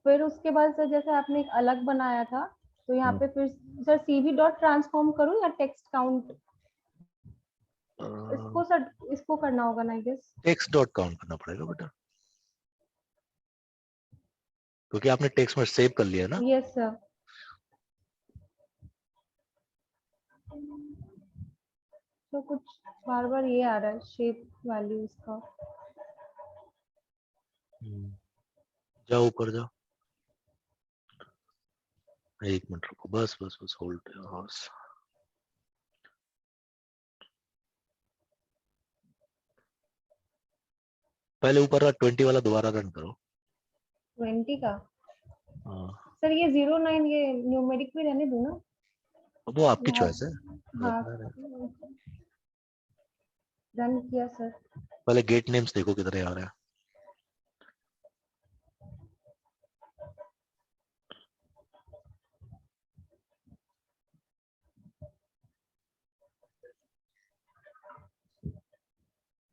फिर उसके बाद सर जैसे आपने एक अलग बनाया था, तो यहाँ पे फिर सर सीवी डॉट ट्रांसफॉर्म करूँ या टेक्स्ट काउंट? इसको सर इसको करना होगा ना I guess. Text dot count करना पड़ेगा बेटा, क्योंकि आपने टेक्स्ट में सेव कर लिया ना। Yes sir. तो कुछ बार बार ये आ रहा है शेप वैल्यू इसका। जाओ ऊपर जाओ, एक मिनट रुको, बस बस बस होल्ड हॉर्स। पहले ऊपर 20 वाला दोबारा रन करो। 20 का हाँ, सर, ये 09 ये न्यूमेरिक भी रहने दूं ना? वो आपकी यहाँ चॉइस है, हाँ, रखना है। रन किया सर। पहले गेट नेम्स देखो कितने आ रहे हैं।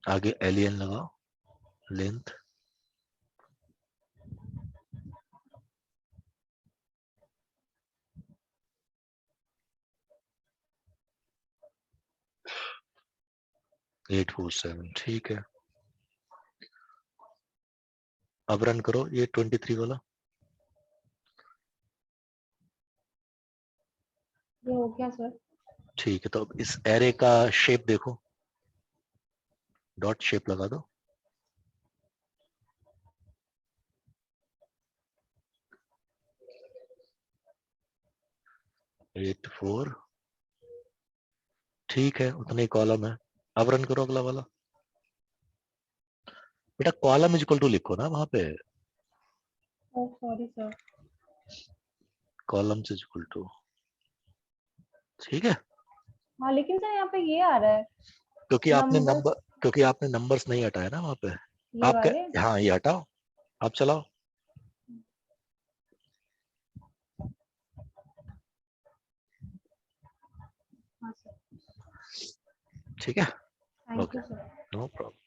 आगे एलियन लगाओ, लेंथ एट 4 7, ठीक है। अब रन करो ये 23 वाला। ये हो गया सर। ठीक है, तो अब इस एरे का शेप देखो, डॉट शेप लगा दो। एट 4, ठीक है, उतने ही कॉलम है। अब रन करो अगला वाला। बेटा कॉलम इज इक्वल टू लिखो ना वहां पे, oh sorry sir. Column is equal to, ठीक है। हाँ लेकिन सर यहाँ पे ये आ रहा है क्योंकि आपने नंबर, नंबर, क्योंकि आपने नंबर्स नहीं हटाए ना वहां पे। ये आपके, वाले। हाँ ये हटाओ, आप चलाओ। हाँ सर, ठीक है, thank okay, you sir. No problem.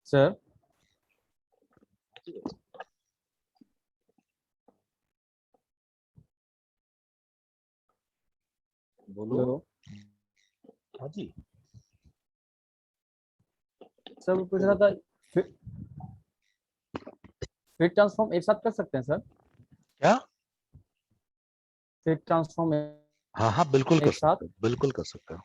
Sir बोलो। हेलो हाँ जी, सर, मैं पूछ रहा था फिट ट्रांसफॉर्म एक साथ कर सकते हैं सर? क्या? फिट ट्रांसफॉर्म हाँ हाँ बिल्कुल कर एक साथ? सकते हो, बिल्कुल कर सकते हो।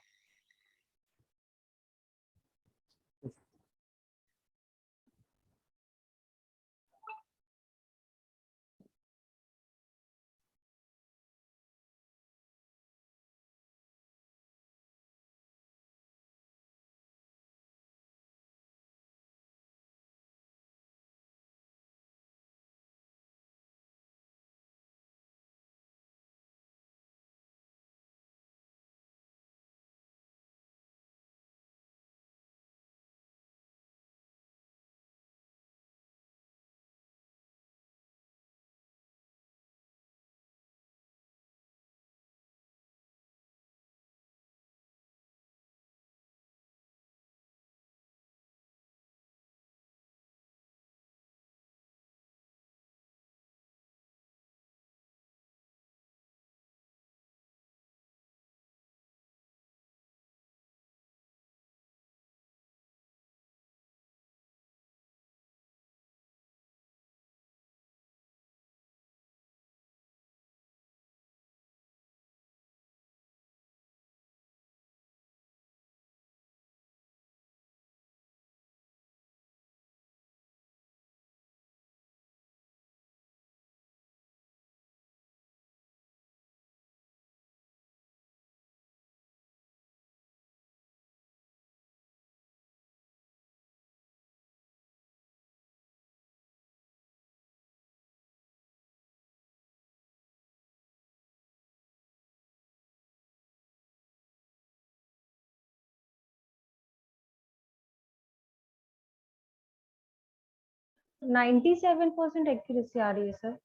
नाइन्टी 97% एक्यूरेसी आ रही है सर।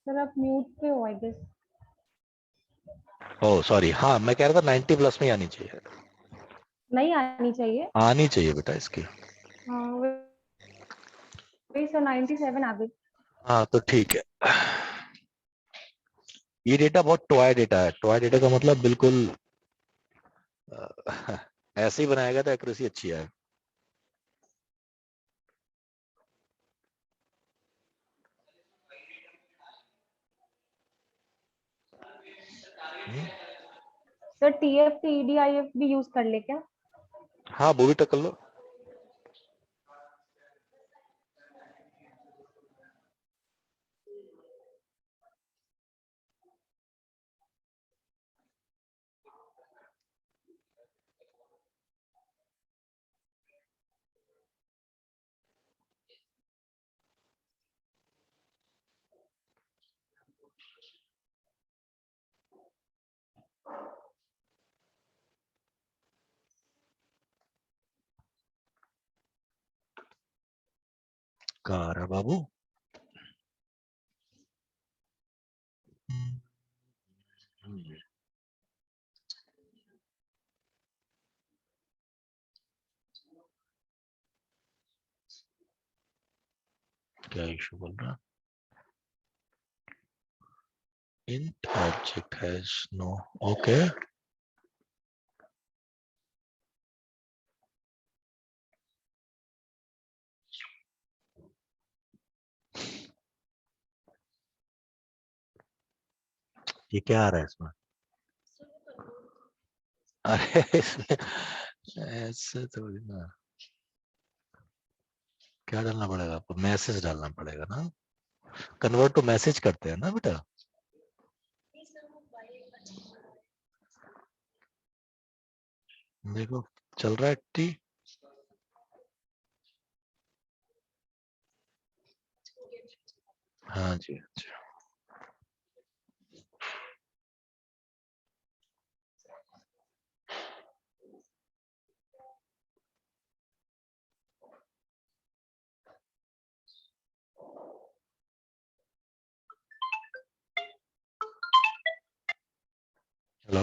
सर आप म्यूट पे हो आई गेस। ओह सॉरी, हाँ मैं कह रहा था 90 प्लस में ही आनी चाहिए। नहीं आनी चाहिए। आनी चाहिए बेटा इसकी। हाँ वही सर 97 आ गई। हाँ तो ठीक है। ये डेटा बहुत टॉय डेटा है। टॉय डेटा का मतलब बिल्कुल ऐसे ही बनाया गया तो एक्यूरेसी अच्छी है। सर TF TDIF भी यूज कर ले क्या? हाँ वो भी टक्कर लो। कहाँ आ रहा है बाबू? क्या इशू बोल रहा? int object has no, okay. ये क्या आ रहा है इसमें? अरे इसमें ऐसे थोड़ी ना। क्या डालना पड़ेगा आपको? मैसेज डालना पड़ेगा ना। कन्वर्ट टू मैसेज करते हैं ना बेटा। देखो चल रहा है टी। हाँ जी अच्छा। हेलो।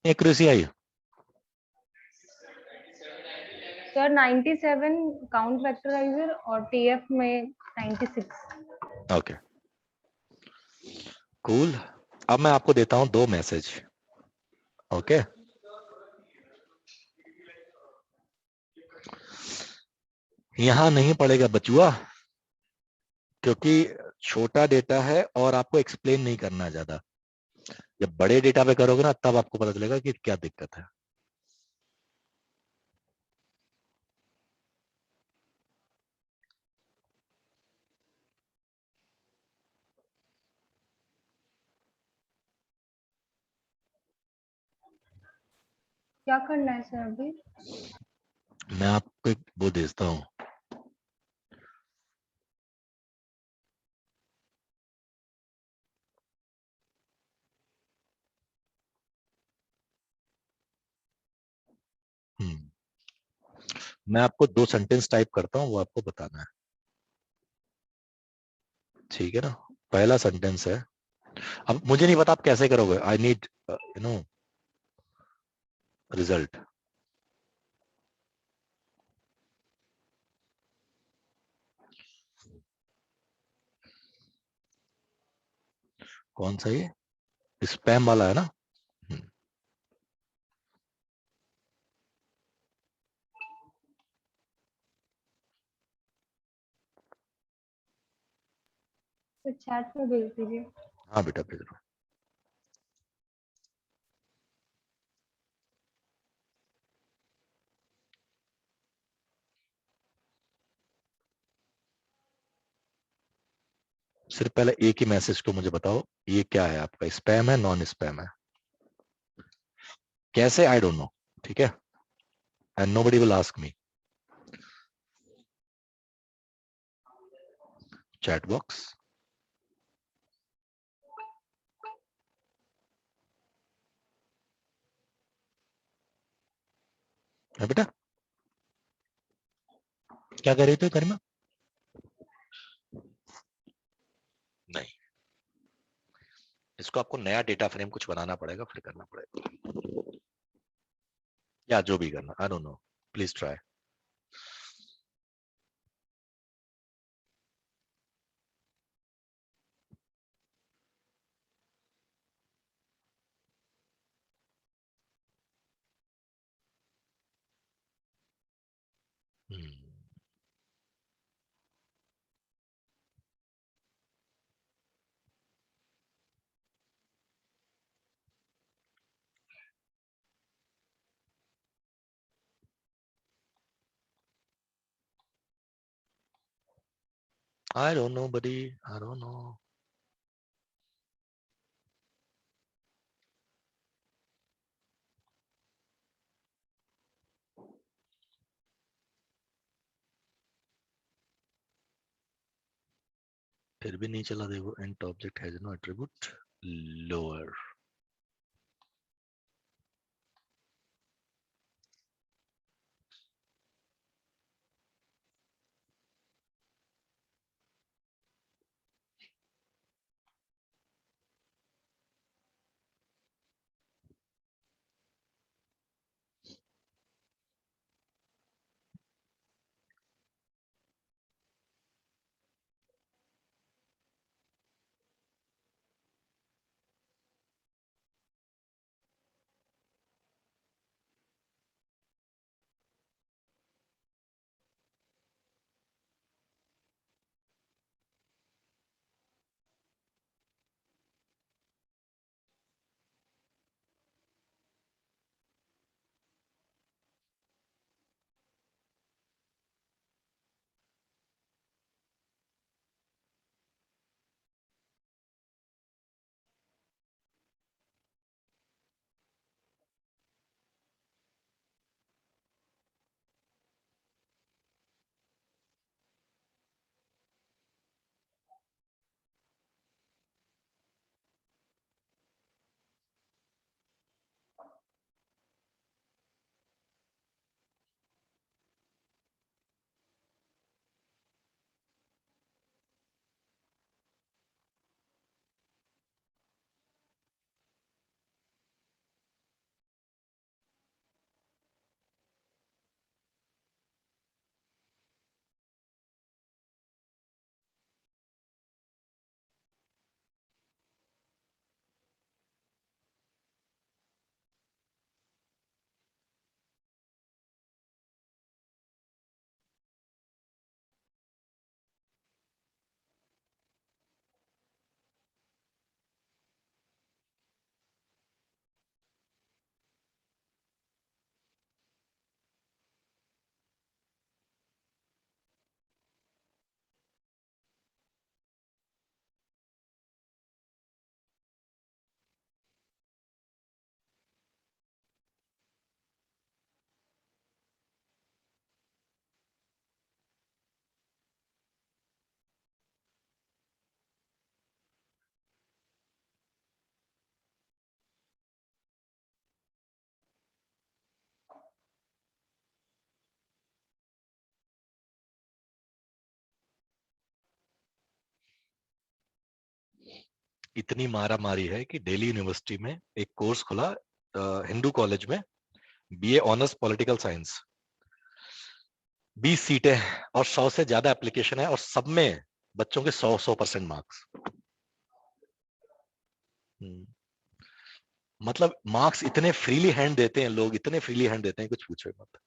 एक्यूरेसी आई? सर 97 काउंट वेक्टराइजर और टीएफ में 96। Okay cool. अब मैं आपको देता हूं 2 मैसेज। ओके यहां नहीं पड़ेगा बचुआ, क्योंकि छोटा डेटा है और आपको एक्सप्लेन नहीं करना है ज्यादा। जब बड़े डेटा पे करोगे ना तब आपको पता चलेगा कि क्या दिक्कत है। क्या करना है सर अभी? मैं आपको एक वो भेजता हूँ। मैं आपको 2 सेंटेंस टाइप करता हूँ, वो आपको बताना है, ठीक है ना। पहला सेंटेंस है, अब मुझे नहीं पता आप कैसे करोगे, I need you know result. कौन सा ये स्पैम वाला है ना? तो चैट में भेज दीजिए। हाँ बेटा भेज रहा हूँ। सिर्फ पहले एक ही मैसेज को मुझे बताओ, ये क्या है आपका, स्पैम है नॉन स्पैम है? कैसे आई डोंट नो, ठीक है, and nobody will ask me. Chat box है बेटा, क्या कर रही थी गरिमा? नहीं, इसको आपको नया डेटा फ्रेम कुछ बनाना पड़ेगा, फिर करना पड़ेगा, या जो भी करना, I don't know, please try. I don't know buddy, I don't know. फिर भी नहीं चला, देखो int object has no attribute lower. इतनी मारा मारी है कि दिल्ली यूनिवर्सिटी में एक कोर्स खुला, हिंदू कॉलेज में, बीए ऑनर्स पॉलिटिकल साइंस, 20 सीटें और 100 से ज्यादा एप्लीकेशन है और सब में बच्चों के 100% मार्क्स। मतलब मार्क्स इतने फ्रीली हैंड देते हैं लोग, इतने फ्रीली हैंड देते हैं, कुछ पूछो मत।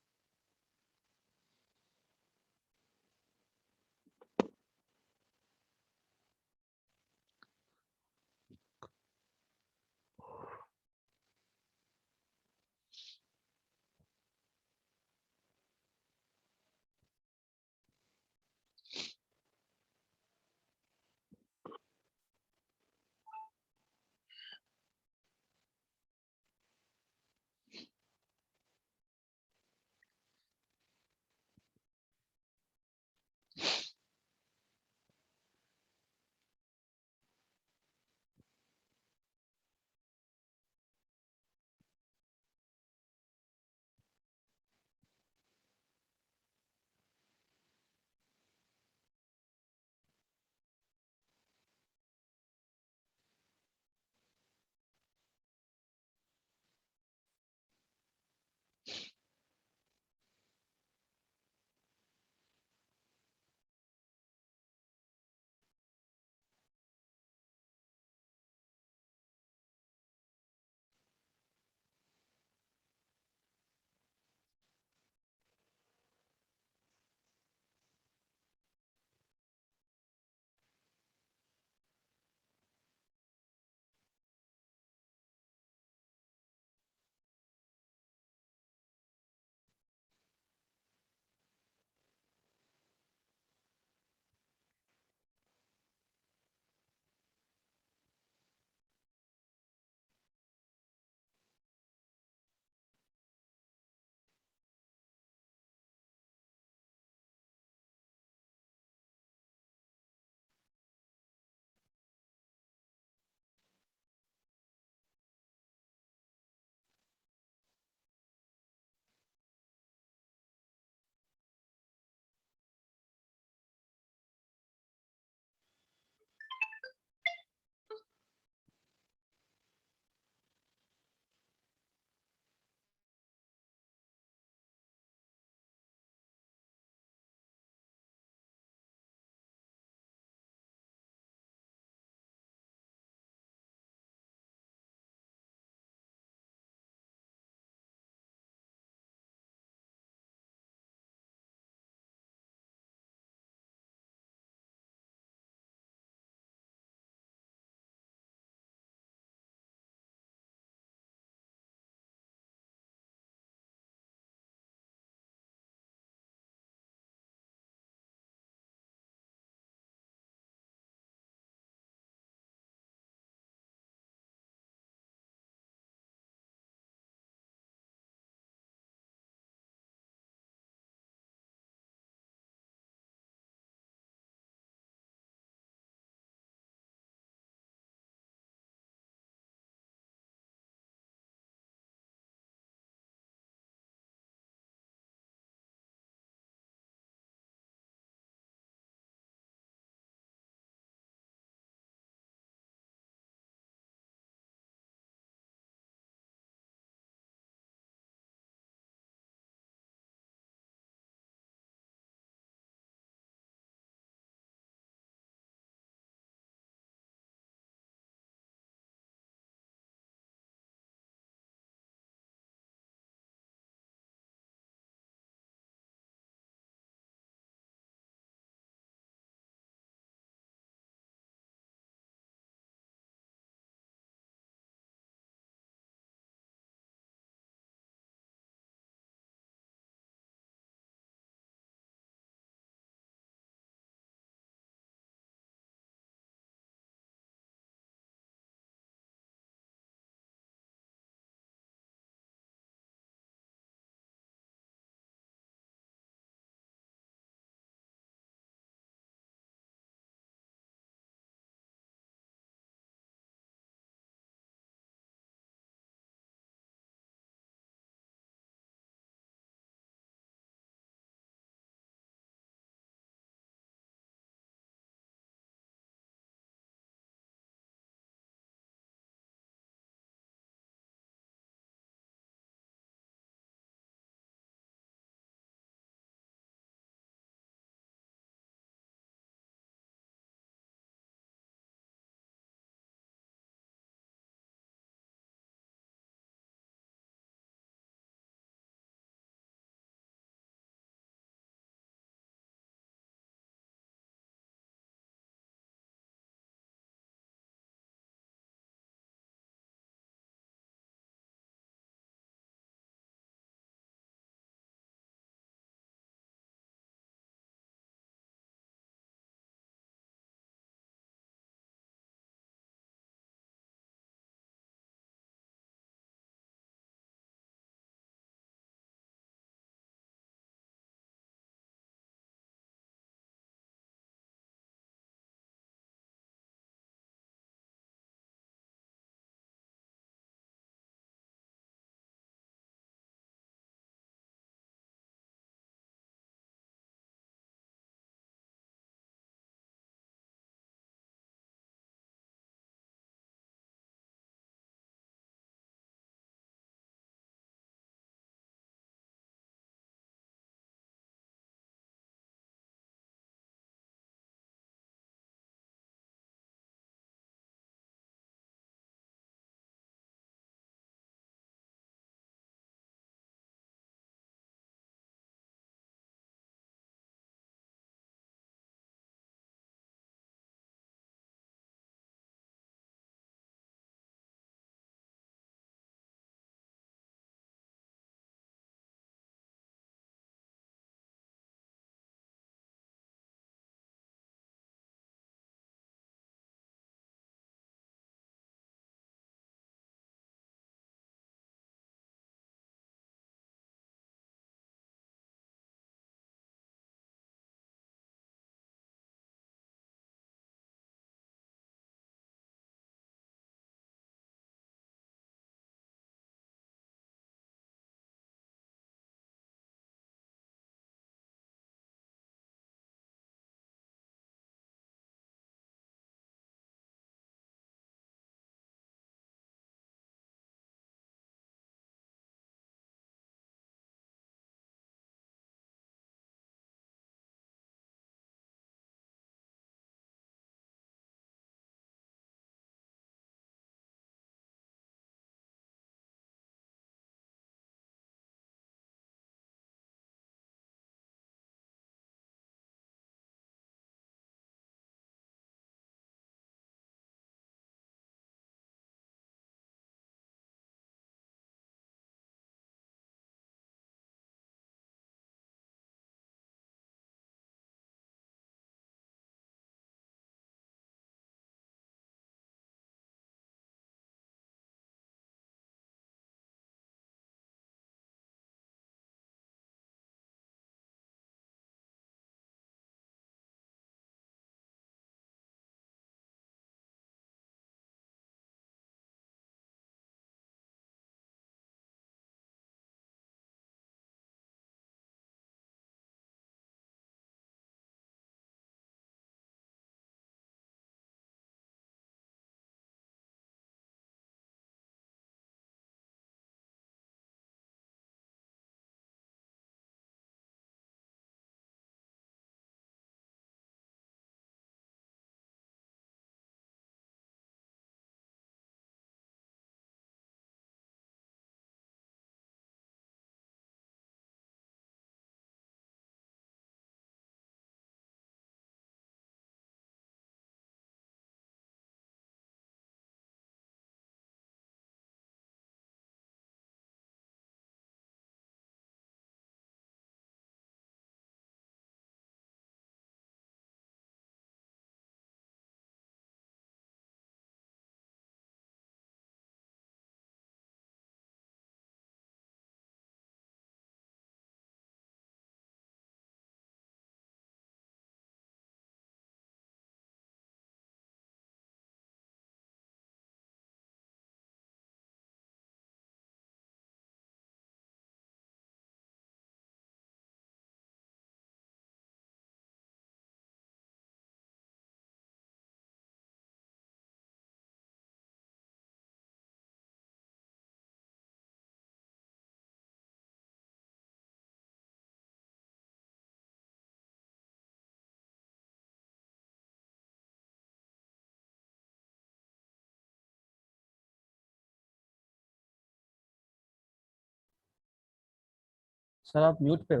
सर आप म्यूट पे हो।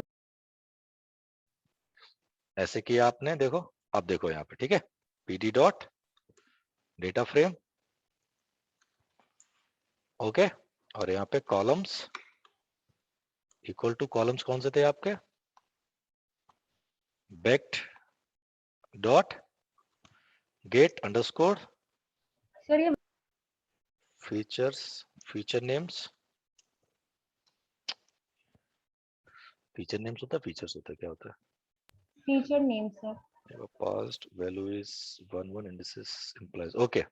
ऐसे किया आपने, देखो अब देखो यहाँ पे, ठीक है, pd dot data frame, okay, और यहाँ पे कॉलम्स इक्वल टू, कॉलम्स कौन से थे आपके, vect dot get underscore sir ये features, feature names, feature names होता है, फीचर्स होता है, क्या होता है, feature name sir. past value is 1 and this is implies, okay,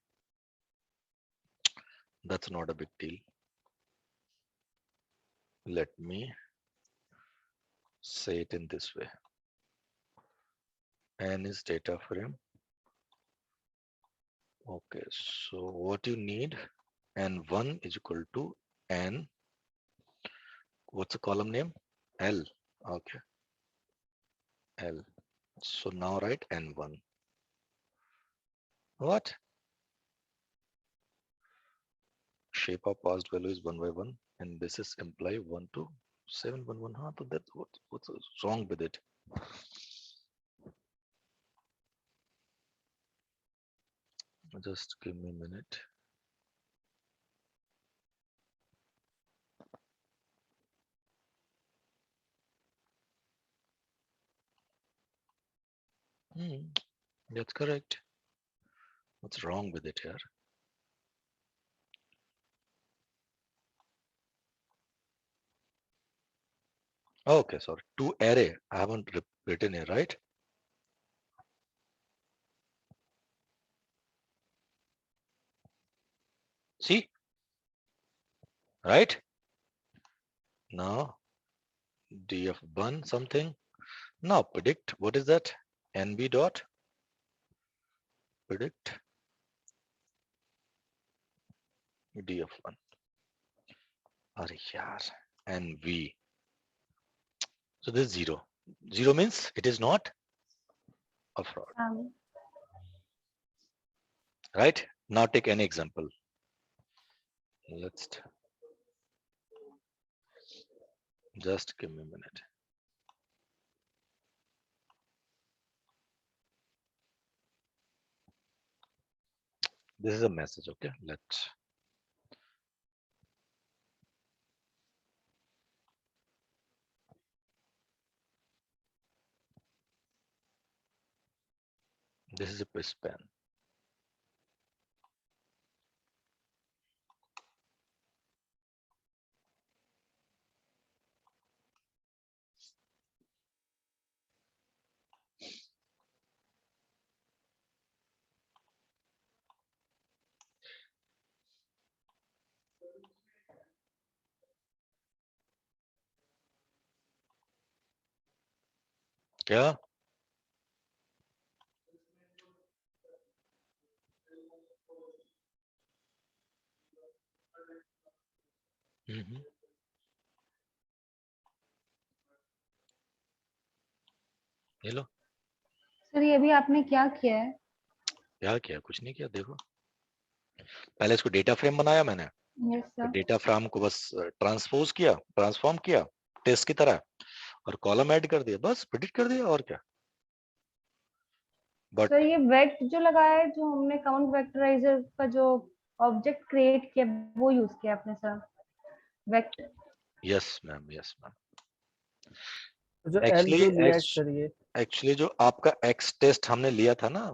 that's not a big deal. Let me say it in this way. N is data frame. Okay, so what you need, N1 is equal to N, what's the column name? L. Okay, L. So now write N1. What? Shape of past value is 1 by 1 and this is imply 1 to 711. Huh? So that's what's wrong with it? Just give me a minute. That's correct. What's wrong with it here? Okay, sorry. To array, I haven't written here, right? See, right? Now df1 something. Now predict, what is that? nb dot predict df1. Arey yaar, nv. So this is 0. 0 means it is not a fraud, right? Now take any example. Let's just give me a minute. This is a message, okay? Let's. This is a push pen. Yeah. ये लो, sir ये भी आपने क्या किया है? क्या किया? कुछ नहीं किया, देखो पहले इसको डेटा फ्रेम बनाया मैंने, यस सर। डेटा फ्रेम को बस ट्रांसपोज किया, ट्रांसफॉर्म किया टेस्ट की तरह, और कॉलम ऐड कर दिया, बस प्रिडिक्ट कर दिया, और क्या। सर बट ये वेक्ट जो लगाया है, जो हमने काउंट वेक्टराइजर का जो ऑब्जेक्ट क्रिएट किया वो यूज किया आपने sir, vect. Yes ma'am, yes ma'am. तो जो एल एक्चुअली जो लिया है सर ये, एक्चुअली जो आपका एक्स टेस्ट हमने लिया था ना,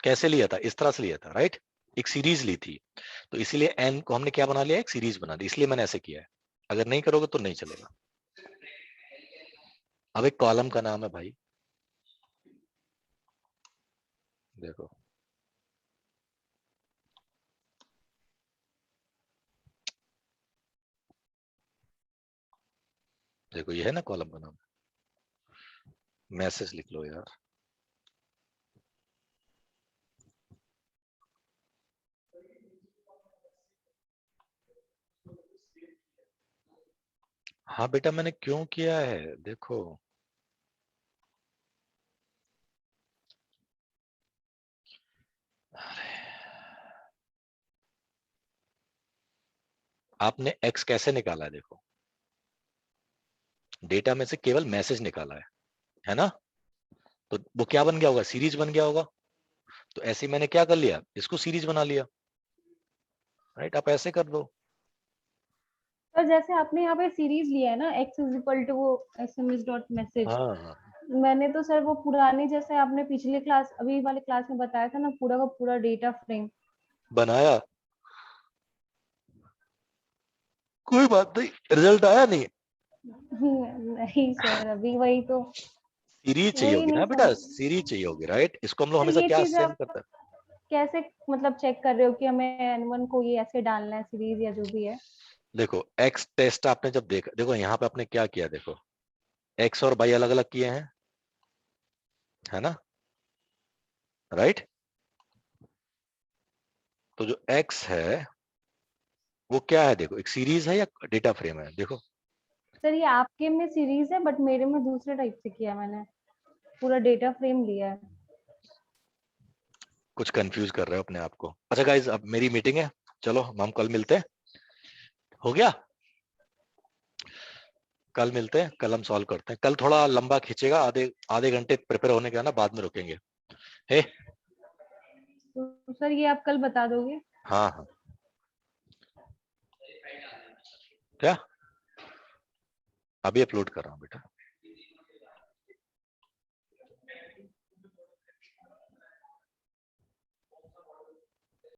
कैसे लिया था? इस तरह से लिया था, राइट? एक सीरीज ली थी, तो इसीलिए एन को हमने क्या बना लिया, एक सीरीज बना दी, इसलिए मैंने ऐसे किया है। अगर नहीं करोगे तो नहीं चलेगा। अब एक कॉलम का नाम है भाई, देखो देखो, ये है ना कॉलम का नाम, मैसेज लिख लो यार। हाँ बेटा, मैंने क्यों किया है, देखो आपने x कैसे निकाला है, देखो डेटा में से केवल मैसेज निकाला है ना? तो वो क्या बन गया होगा? सीरीज बन गया होगा। तो ऐसे मैंने क्या कर लिया, इसको सीरीज बना लिया, राइट? आप ऐसे कर दो। सर जैसे आपने यहाँ पे सीरीज लिया है ना, x इज इक्वल टू वो sms.message, हाँ, मैंने तो सर वो पुराने जैसे आपने पिछले क्लास अभी वाले क्लास में बताया था ना, पूरा का पूरा डेटा फ्रेम बनाया, कोई बात नहीं, रिजल्ट आया नहीं। नहीं सर, अभी वही तो सीरीज चाहिए वही होगी ना नहीं बेटा, समझ। सीरीज चाहिए होगी, राइट? इसको हम लोग सर हमेशा ये क्या चीज सेंड आप करते हैं? कैसे मतलब चेक कर रहे हो कि हमें N1 को ये ऐसे डालना है सीरीज या जो भी है? देखो एक्स टेस्ट आपने जब देखा, देखो यहाँ पे आपने क्या किया, देखो एक्स और वाई अलग अलग किए हैं, है ना, राइट? तो जो एक्स है वो क्या है, देखो एक सीरीज है या डेटा फ्रेम है, देखो। सर ये आपके में सीरीज है बट मेरे में दूसरे टाइप से किया मैंने, पूरा डेटा फ्रेम लिया है। कुछ कंफ्यूज कर रहे हो अपने आप को। अच्छा गाइज, अब मेरी मीटिंग है, चलो हम कल मिलते हैं। हो गया, कल मिलते हैं, कल हम सॉल्व करते हैं। कल थोड़ा लंबा खींचेगा, आधे आधे घंटे प्रिपेयर होने का ना, बाद में रुकेंगे। हे, तो सर ये आप कल बता दोगे? हाँ हाँ, क्या? अभी अपलोड कर रहा हूँ बेटा।